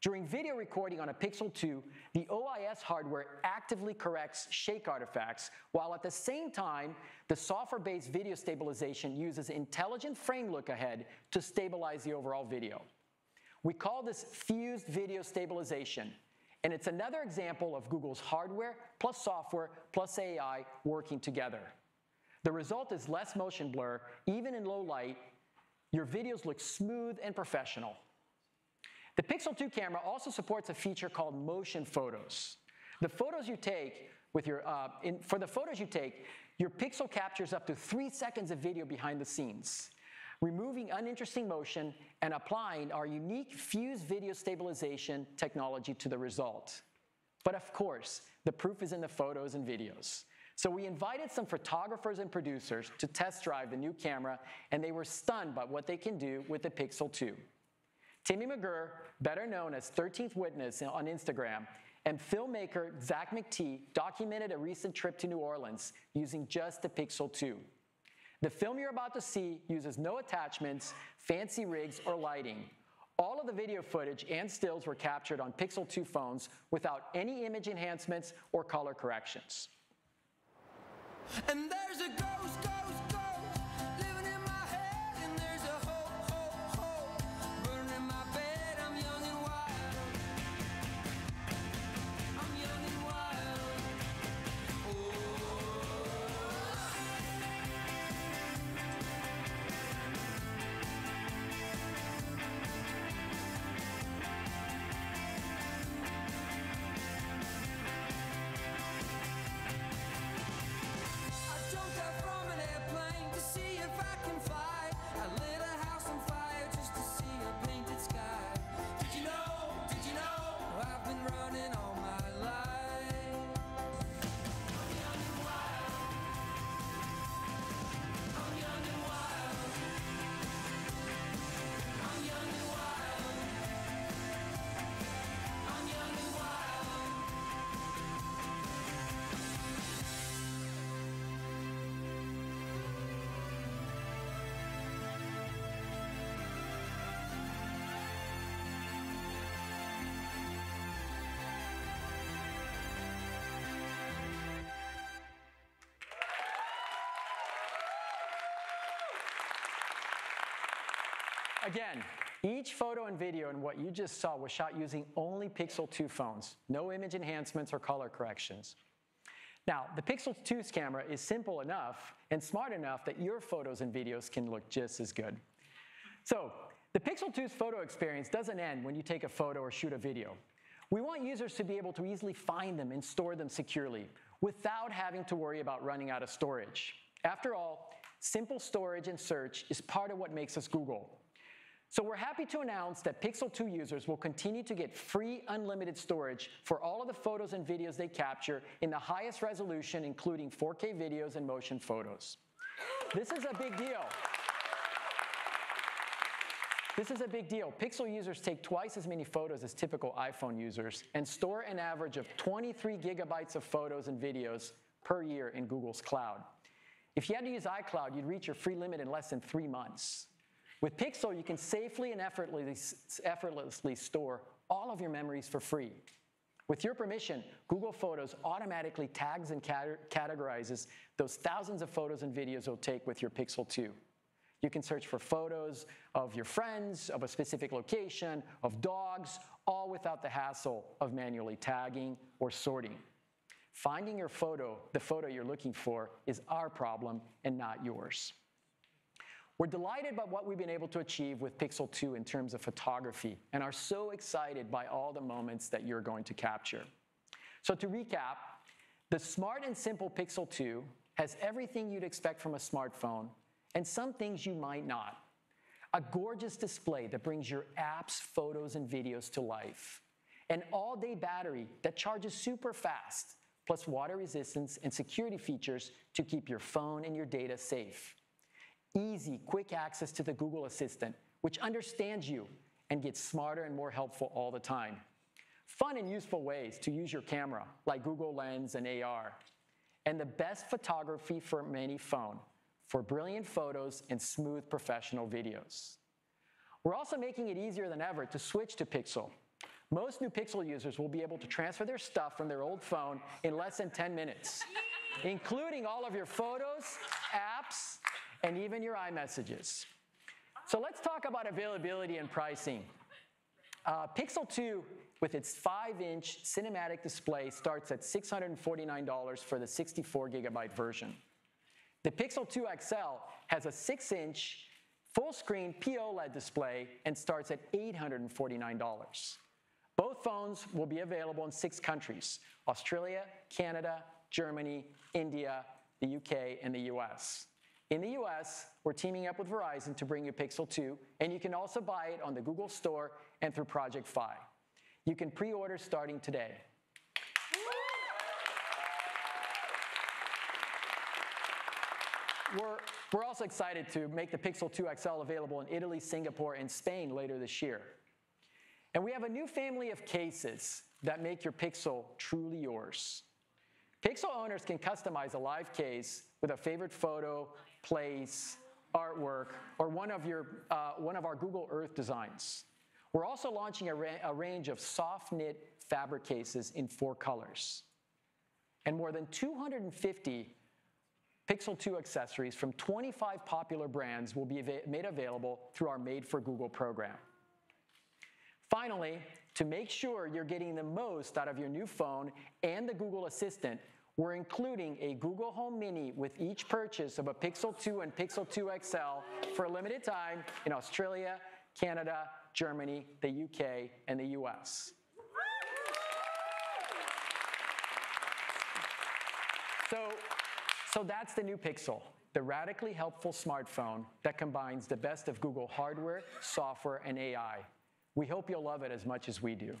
During video recording on a Pixel 2, the OIS hardware actively corrects shake artifacts, while at the same time, the software-based video stabilization uses intelligent frame look-ahead to stabilize the overall video. We call this fused video stabilization, and it's another example of Google's hardware plus software plus AI working together. The result is less motion blur, even in low light. Your videos look smooth and professional. The Pixel 2 camera also supports a feature called motion photos. The photos you take with for the photos you take, your Pixel captures up to 3 seconds of video behind the scenes, removing uninteresting motion and applying our unique fused video stabilization technology to the result. But of course, the proof is in the photos and videos. So we invited some photographers and producers to test drive the new camera, and they were stunned by what they can do with the Pixel 2. Timmy McGurr, better known as 13th Witness on Instagram, and filmmaker Zach McTee documented a recent trip to New Orleans using just the Pixel 2. The film you're about to see uses no attachments, fancy rigs, or lighting. All of the video footage and stills were captured on Pixel 2 phones without any image enhancements or color corrections. And there's a ghost, ghost, ghost living in my head, and there's a hope, hope, hope burning in my bed. I'm young and wild. I'm young and wild. Again, each photo and video in what you just saw was shot using only Pixel 2 phones, no image enhancements or color corrections. Now, the Pixel 2's camera is simple enough and smart enough that your photos and videos can look just as good. So, the Pixel 2's photo experience doesn't end when you take a photo or shoot a video. We want users to be able to easily find them and store them securely without having to worry about running out of storage. After all, simple storage and search is part of what makes us Google. So we're happy to announce that Pixel 2 users will continue to get free unlimited storage for all of the photos and videos they capture in the highest resolution, including 4K videos and motion photos. This is a big deal. This is a big deal. Pixel users take twice as many photos as typical iPhone users and store an average of 23 gigabytes of photos and videos per year in Google's cloud. If you had to use iCloud, you'd reach your free limit in less than 3 months. With Pixel, you can safely and effortlessly store all of your memories for free. With your permission, Google Photos automatically tags and categorizes those thousands of photos and videos you'll take with your Pixel 2. You can search for photos of your friends, of a specific location, of dogs, all without the hassle of manually tagging or sorting. Finding your photo, the photo you're looking for, is our problem and not yours. We're delighted by what we've been able to achieve with Pixel 2 in terms of photography and are so excited by all the moments that you're going to capture. So to recap, the smart and simple Pixel 2 has everything you'd expect from a smartphone and some things you might not. A gorgeous display that brings your apps, photos, and videos to life. An all-day battery that charges super fast, plus water resistance and security features to keep your phone and your data safe. Easy, quick access to the Google Assistant, which understands you and get smarter and more helpful all the time. Fun and useful ways to use your camera, like Google Lens and AR. And the best photography from any phone for brilliant photos and smooth professional videos. We're also making it easier than ever to switch to Pixel. Most new Pixel users will be able to transfer their stuff from their old phone in less than 10 minutes, including all of your photos, apps, and even your iMessages. So let's talk about availability and pricing. Pixel 2, with its 5-inch cinematic display, starts at $649 for the 64GB version. The Pixel 2 XL has a 6-inch full-screen POLED display and starts at $849. Both phones will be available in 6 countries: Australia, Canada, Germany, India, the UK, and the US. In the US, we're teaming up with Verizon to bring you Pixel 2, and you can also buy it on the Google Store and through Project Fi. You can pre-order starting today. We're also excited to make the Pixel 2 XL available in Italy, Singapore, and Spain later this year. And we have a new family of cases that make your Pixel truly yours. Pixel owners can customize a live case with a favorite photo, place, artwork, or one of our Google Earth designs. We're also launching a range of soft knit fabric cases in 4 colors. And more than 250 Pixel 2 accessories from 25 popular brands will be made available through our Made for Google program. Finally, to make sure you're getting the most out of your new phone and the Google Assistant, we're including a Google Home Mini with each purchase of a Pixel 2 and Pixel 2 XL for a limited time in Australia, Canada, Germany, the UK, and the US. So that's the new Pixel, the radically helpful smartphone that combines the best of Google hardware, software, and AI. We hope you'll love it as much as we do.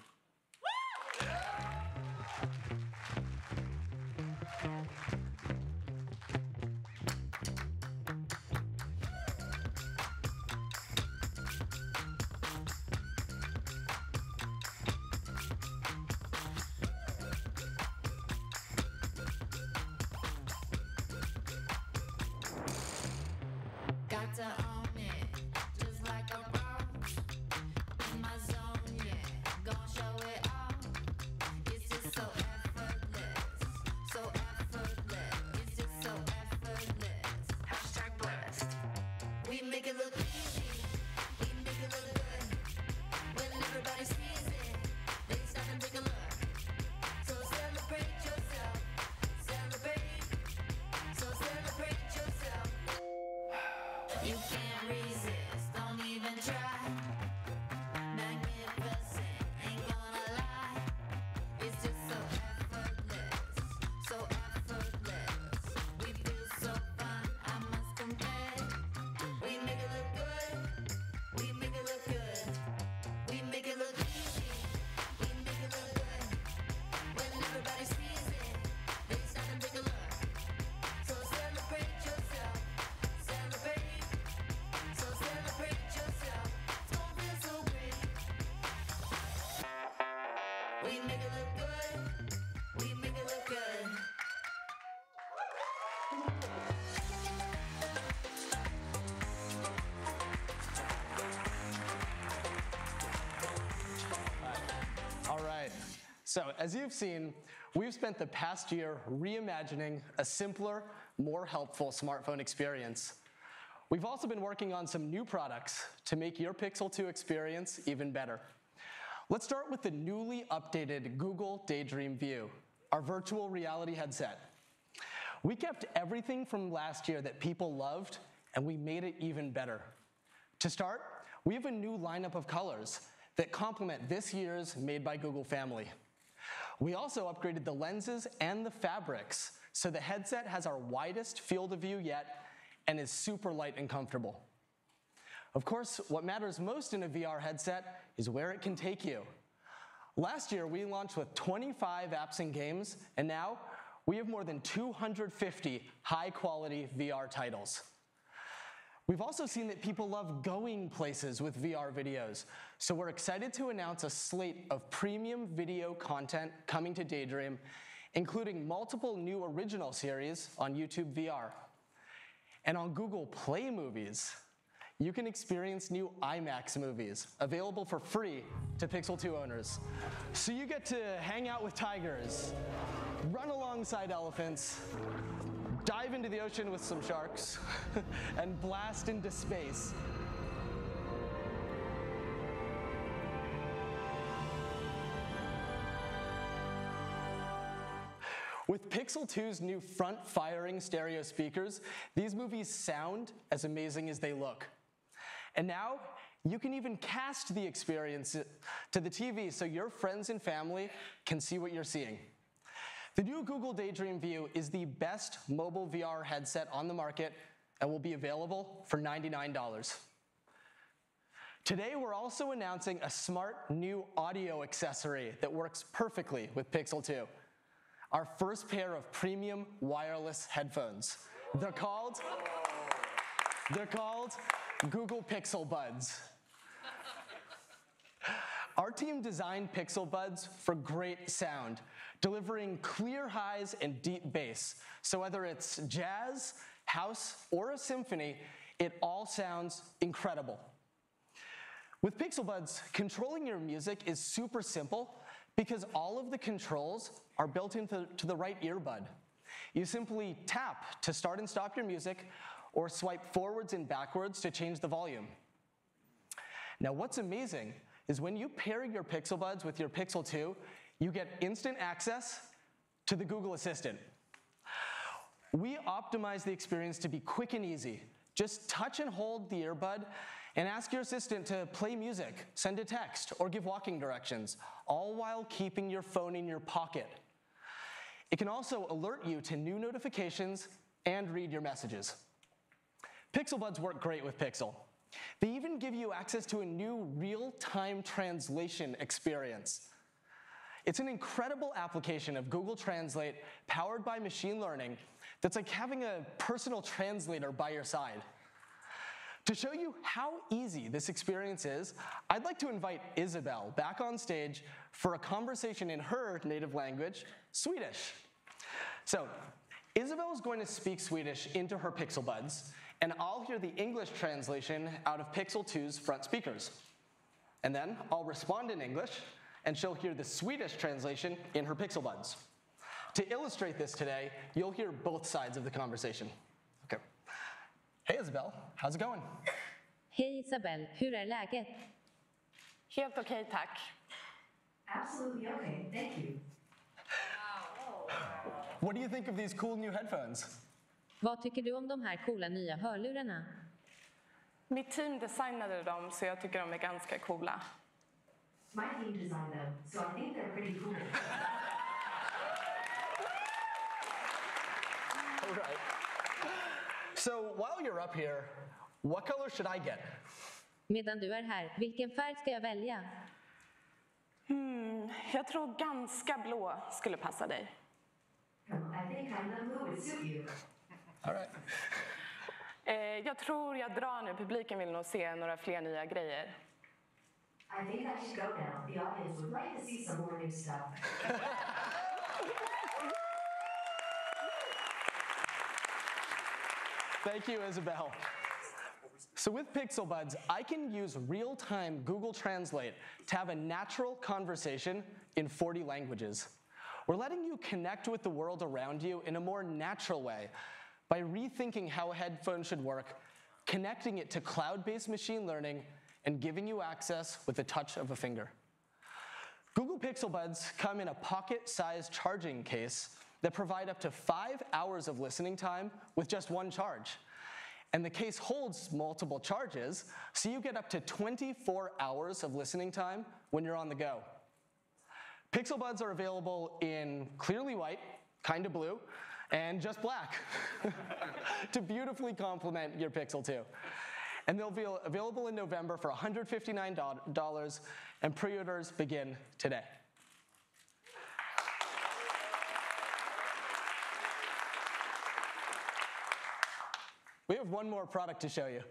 Got to own it, just like a rose. In my zone, yeah, gon' show it all. It's just so effortless, so effortless. It's just so effortless. Hashtag blessed. We make it look easy, we make it look good. When everybody sees it, they stop and take a look. So celebrate yourself, celebrate. So celebrate yourself. You can't resist, don't even try. Magnificent, ain't gonna lie. It's just so effortless, so effortless. We feel so fun, I must confess. We make it look good, we make it look good. We make it look easy, we make it look good. When everybody sees it, they stop and take a look. So celebrate yourself, celebrate. So celebrate yourself, it's gonna feel so great. We make it look good, we make it look good. All right, so as you've seen, we've spent the past year reimagining a simpler, more helpful smartphone experience. We've also been working on some new products to make your Pixel 2 experience even better. Let's start with the newly updated Google Daydream View, our virtual reality headset. We kept everything from last year that people loved, and we made it even better. To start, we have a new lineup of colors that complement this year's Made by Google family. We also upgraded the lenses and the fabrics, so the headset has our widest field of view yet and is super light and comfortable. Of course, what matters most in a VR headset is where it can take you. Last year, we launched with 25 apps and games, and now we have more than 250 high-quality VR titles. We've also seen that people love going places with VR videos, so we're excited to announce a slate of premium video content coming to Daydream, including multiple new original series on YouTube VR. And on Google Play Movies, you can experience new IMAX movies available for free to Pixel 2 owners. So you get to hang out with tigers, run alongside elephants, dive into the ocean with some sharks, and blast into space. With Pixel 2's new front-firing stereo speakers, these movies sound as amazing as they look. And now, you can even cast the experience to the TV so your friends and family can see what you're seeing. The new Google Daydream View is the best mobile VR headset on the market and will be available for $99. Today, we're also announcing a smart new audio accessory that works perfectly with Pixel 2. Our first pair of premium wireless headphones. They're called Google Pixel Buds. Our team designed Pixel Buds for great sound, delivering clear highs and deep bass. So whether it's jazz, house, or a symphony, it all sounds incredible. With Pixel Buds, controlling your music is super simple because all of the controls are built into the right earbud. You simply tap to start and stop your music, or swipe forwards and backwards to change the volume. Now, what's amazing is when you pair your Pixel Buds with your Pixel 2, you get instant access to the Google Assistant. We optimize the experience to be quick and easy. Just touch and hold the earbud and ask your assistant to play music, send a text, or give walking directions, all while keeping your phone in your pocket. It can also alert you to new notifications and read your messages. Pixel Buds work great with Pixel. They even give you access to a new real-time translation experience. It's an incredible application of Google Translate powered by machine learning that's like having a personal translator by your side. To show you how easy this experience is, I'd like to invite Isabel back on stage for a conversation in her native language, Swedish. So, Isabel is going to speak Swedish into her Pixel Buds, and I'll hear the English translation out of Pixel 2's front speakers. And then I'll respond in English, and she'll hear the Swedish translation in her Pixel Buds. To illustrate this today, you'll hear both sides of the conversation. Okay. Hey Isabel, how's it going? Hej Isabel, hur är läget? Helt okej, tack. Absolutely okay, thank you. What do you think of these cool new headphones? Vad tycker du om de här coola nya hörlurarna? Mitt team designade dem, så jag tycker de är ganska coola. My team designed them, so I think they're pretty cool. All right. So while you're up here, what color should I get? Medan du är här, vilken färg ska jag välja? Jag tror ganska blå skulle passa dig. I think kind of blue would suit you. All right. Jag tror jag drar nu. Publiken vill nog se några fler nya grejer. I think I should go now. The audience would like to see some more new stuff. Thank you, Isabel. So with Pixel Buds, I can use real-time Google Translate to have a natural conversation in 40 languages. We're letting you connect with the world around you in a more natural way by rethinking how a headphone should work, connecting it to cloud-based machine learning, and giving you access with the touch of a finger. Google Pixel Buds come in a pocket-sized charging case that provide up to 5 hours of listening time with just one charge. And the case holds multiple charges, so you get up to 24 hours of listening time when you're on the go. Pixel Buds are available in clearly white, kind of blue, and just black to beautifully complement your Pixel 2. And they'll be available in November for $159, and pre-orders begin today. We have one more product to show you.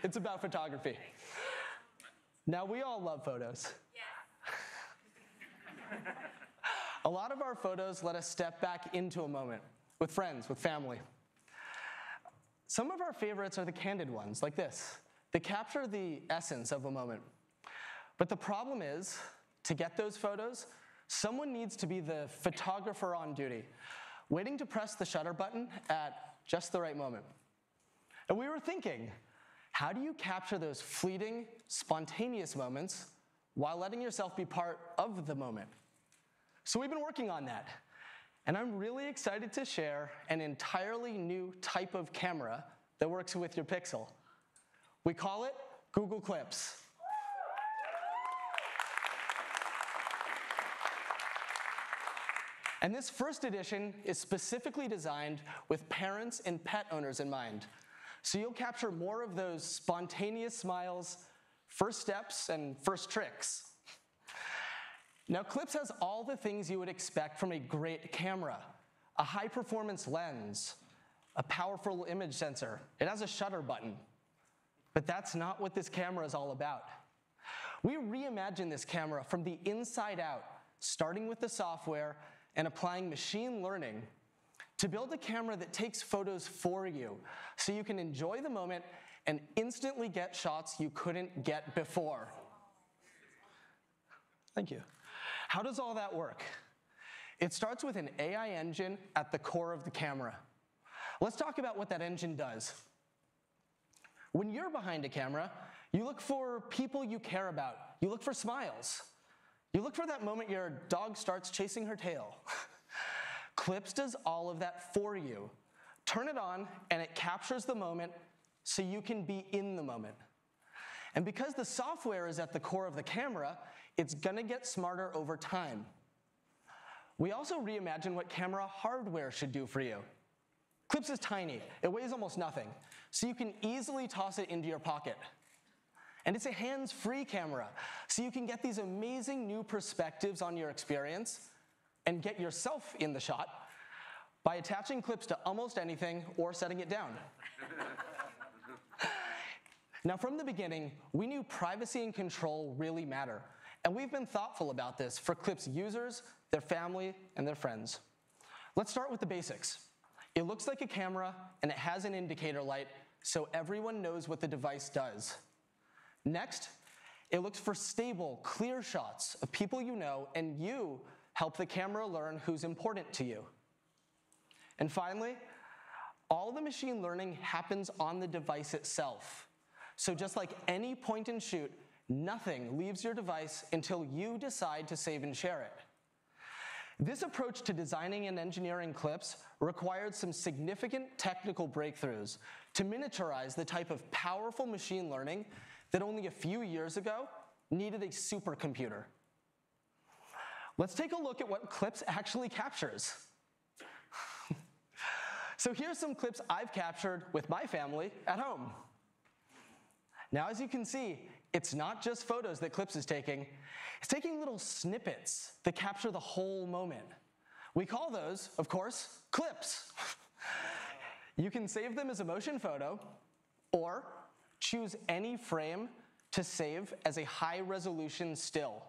It's about photography. Now, we all love photos. A lot of our photos let us step back into a moment with friends, with family. Some of our favorites are the candid ones, like this. They capture the essence of a moment. But the problem is, to get those photos, someone needs to be the photographer on duty, waiting to press the shutter button at just the right moment. And we were thinking, how do you capture those fleeting, spontaneous moments while letting yourself be part of the moment? So we've been working on that. And I'm really excited to share an entirely new type of camera that works with your Pixel. We call it Google Clips. And this first edition is specifically designed with parents and pet owners in mind. So you'll capture more of those spontaneous smiles, first steps, and first tricks. Now, Clips has all the things you would expect from a great camera: a high-performance lens, a powerful image sensor. It has a shutter button. But that's not what this camera is all about. We reimagined this camera from the inside out, starting with the software and applying machine learning to build a camera that takes photos for you, so you can enjoy the moment and instantly get shots you couldn't get before. Thank you. How does all that work? It starts with an AI engine at the core of the camera. Let's talk about what that engine does. When you're behind a camera, you look for people you care about. You look for smiles. You look for that moment your dog starts chasing her tail. Clips does all of that for you. Turn it on, and it captures the moment so you can be in the moment. And because the software is at the core of the camera, it's gonna get smarter over time. We also reimagined what camera hardware should do for you. Clips is tiny. It weighs almost nothing, so you can easily toss it into your pocket. And it's a hands-free camera, so you can get these amazing new perspectives on your experience and get yourself in the shot by attaching Clips to almost anything or setting it down. Now, from the beginning, we knew privacy and control really matter, and we've been thoughtful about this for Clips users, their family, and their friends. Let's start with the basics. It looks like a camera, and it has an indicator light, so everyone knows what the device does. Next, it looks for stable, clear shots of people you know, and you help the camera learn who's important to you. And finally, all the machine learning happens on the device itself. So just like any point and shoot, nothing leaves your device until you decide to save and share it. This approach to designing and engineering Clips required some significant technical breakthroughs to miniaturize the type of powerful machine learning that only a few years ago needed a supercomputer. Let's take a look at what Clips actually captures. So here's some Clips I've captured with my family at home. Now, as you can see, it's not just photos that Clips is taking. It's taking little snippets that capture the whole moment. We call those, of course, Clips. You can save them as a motion photo, or choose any frame to save as a high-resolution still.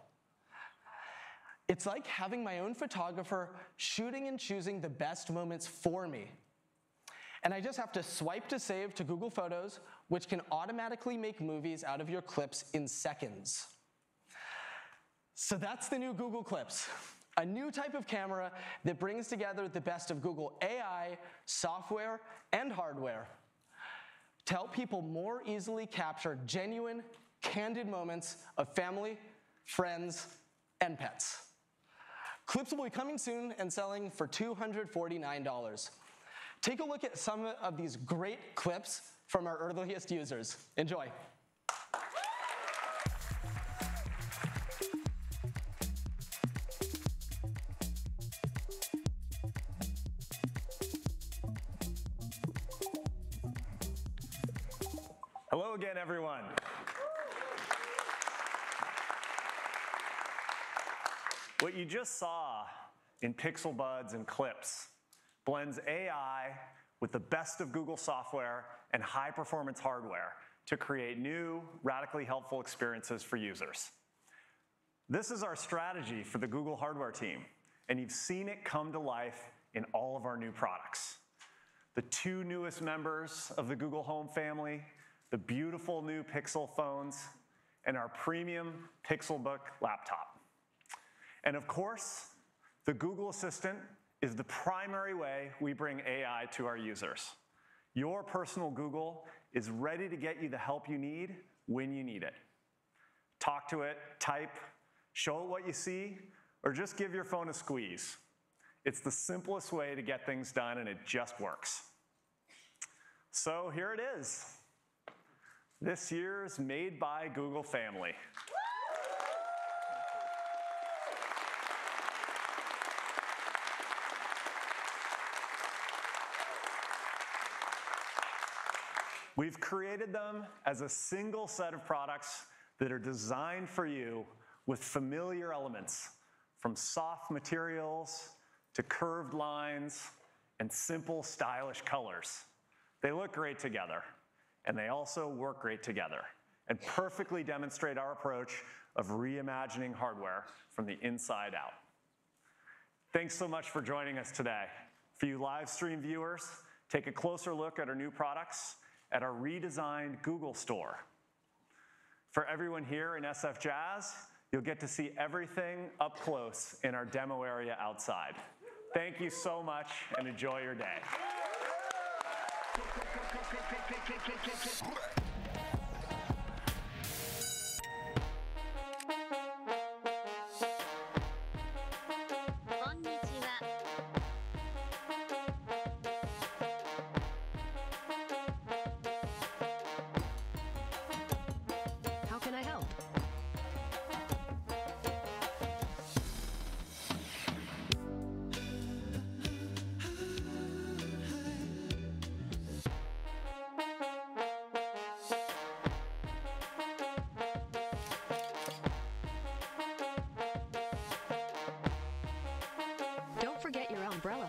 It's like having my own photographer shooting and choosing the best moments for me. And I just have to swipe to save to Google Photos, which can automatically make movies out of your Clips in seconds. So that's the new Google Clips, a new type of camera that brings together the best of Google AI, software, and hardware to help people more easily capture genuine, candid moments of family, friends, and pets. Clips will be coming soon and selling for $249. Take a look at some of these great Clips from our earliest users. Enjoy. Hello again, everyone. What you just saw in Pixel Buds and Clips blends AI with the best of Google software and high-performance hardware to create new, radically helpful experiences for users. This is our strategy for the Google hardware team, and you've seen it come to life in all of our new products. The 2 newest members of the Google Home family, the beautiful new Pixel phones, and our premium Pixelbook laptop. And of course, the Google Assistant is the primary way we bring AI to our users. Your personal Google is ready to get you the help you need when you need it. Talk to it, type, show it what you see, or just give your phone a squeeze. It's the simplest way to get things done, and it just works. So here it is, this year's Made by Google family. We've created them as a single set of products that are designed for you with familiar elements, from soft materials to curved lines and simple, stylish colors. They look great together, and they also work great together, and perfectly demonstrate our approach of reimagining hardware from the inside out. Thanks so much for joining us today. For you live stream viewers, take a closer look at our new products at our redesigned Google Store. For everyone here in SF Jazz, you'll get to see everything up close in our demo area outside. Thank you so much, and enjoy your day. How can I help? Don't forget your umbrella.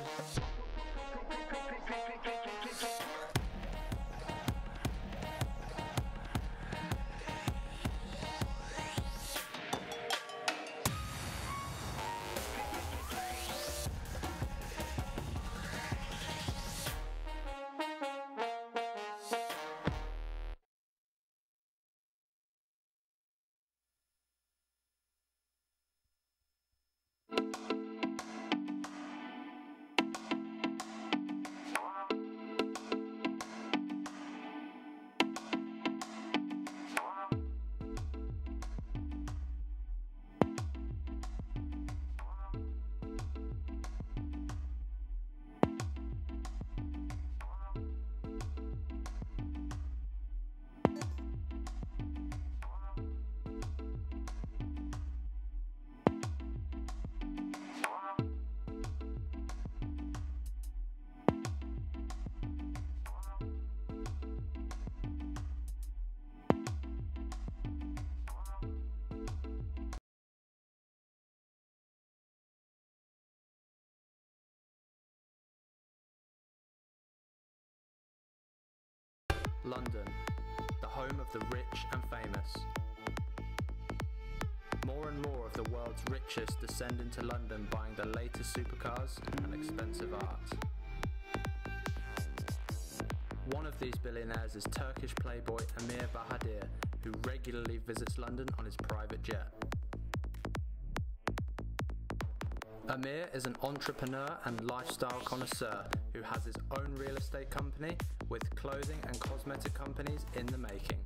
London, the home of the rich and famous. More and more of the world's richest descend into London buying the latest supercars and expensive art. One of these billionaires is Turkish playboy Amir Bahadir, who regularly visits London on his private jet. Amir is an entrepreneur and lifestyle connoisseur who has his own real estate company with clothing and cosmetic companies in the making.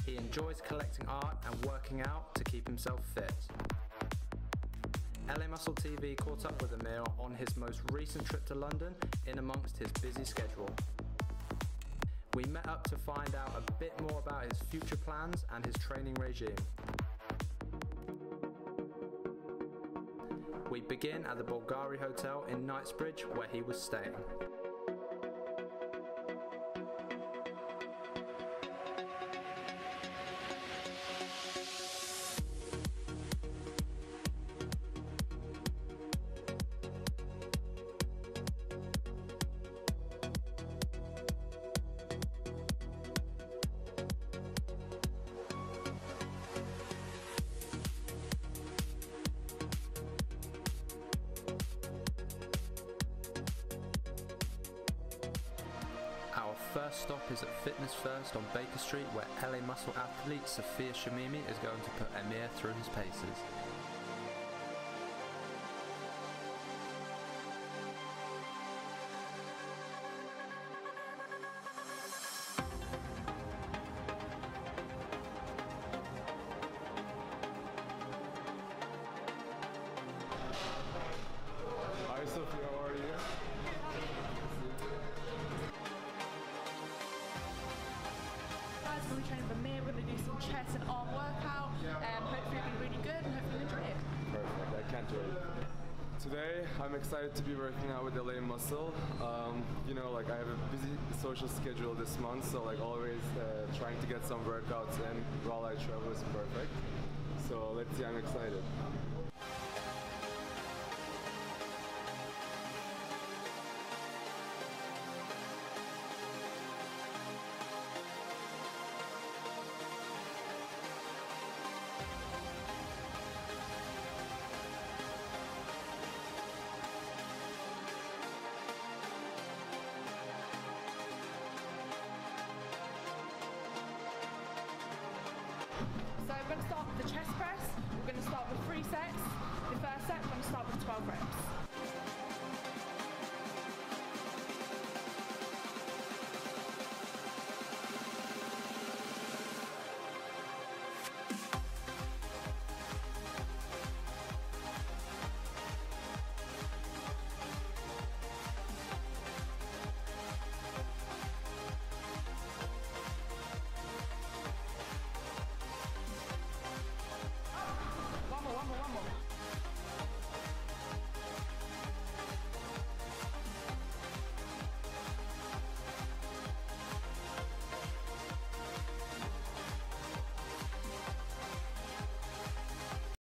He enjoys collecting art and working out to keep himself fit. LA Muscle TV caught up with Amir on his most recent trip to London in amongst his busy schedule. We met up to find out a bit more about his future plans and his training regime. We begin at the Bulgari Hotel in Knightsbridge, where he was staying. first stop is at Fitness First on Baker Street, where LA Muscle athlete Sophia Shamimi is going to put Amir through his paces. Hi Sophia, how are you? Guys, we're training for Amir. We're going to do some chest and arm workout. Hopefully it'll be really good and hopefully you'll enjoy it. Perfect, I can't wait. Today, I'm excited to be working out with LA Muscle. You know, like I have a busy social schedule this month, so like always trying to get some workouts in while I travel is perfect. So let's see, I'm excited. So we're going to start with the chest press. We're going to start with 3 sets. The first set, we're going to start with 12 reps.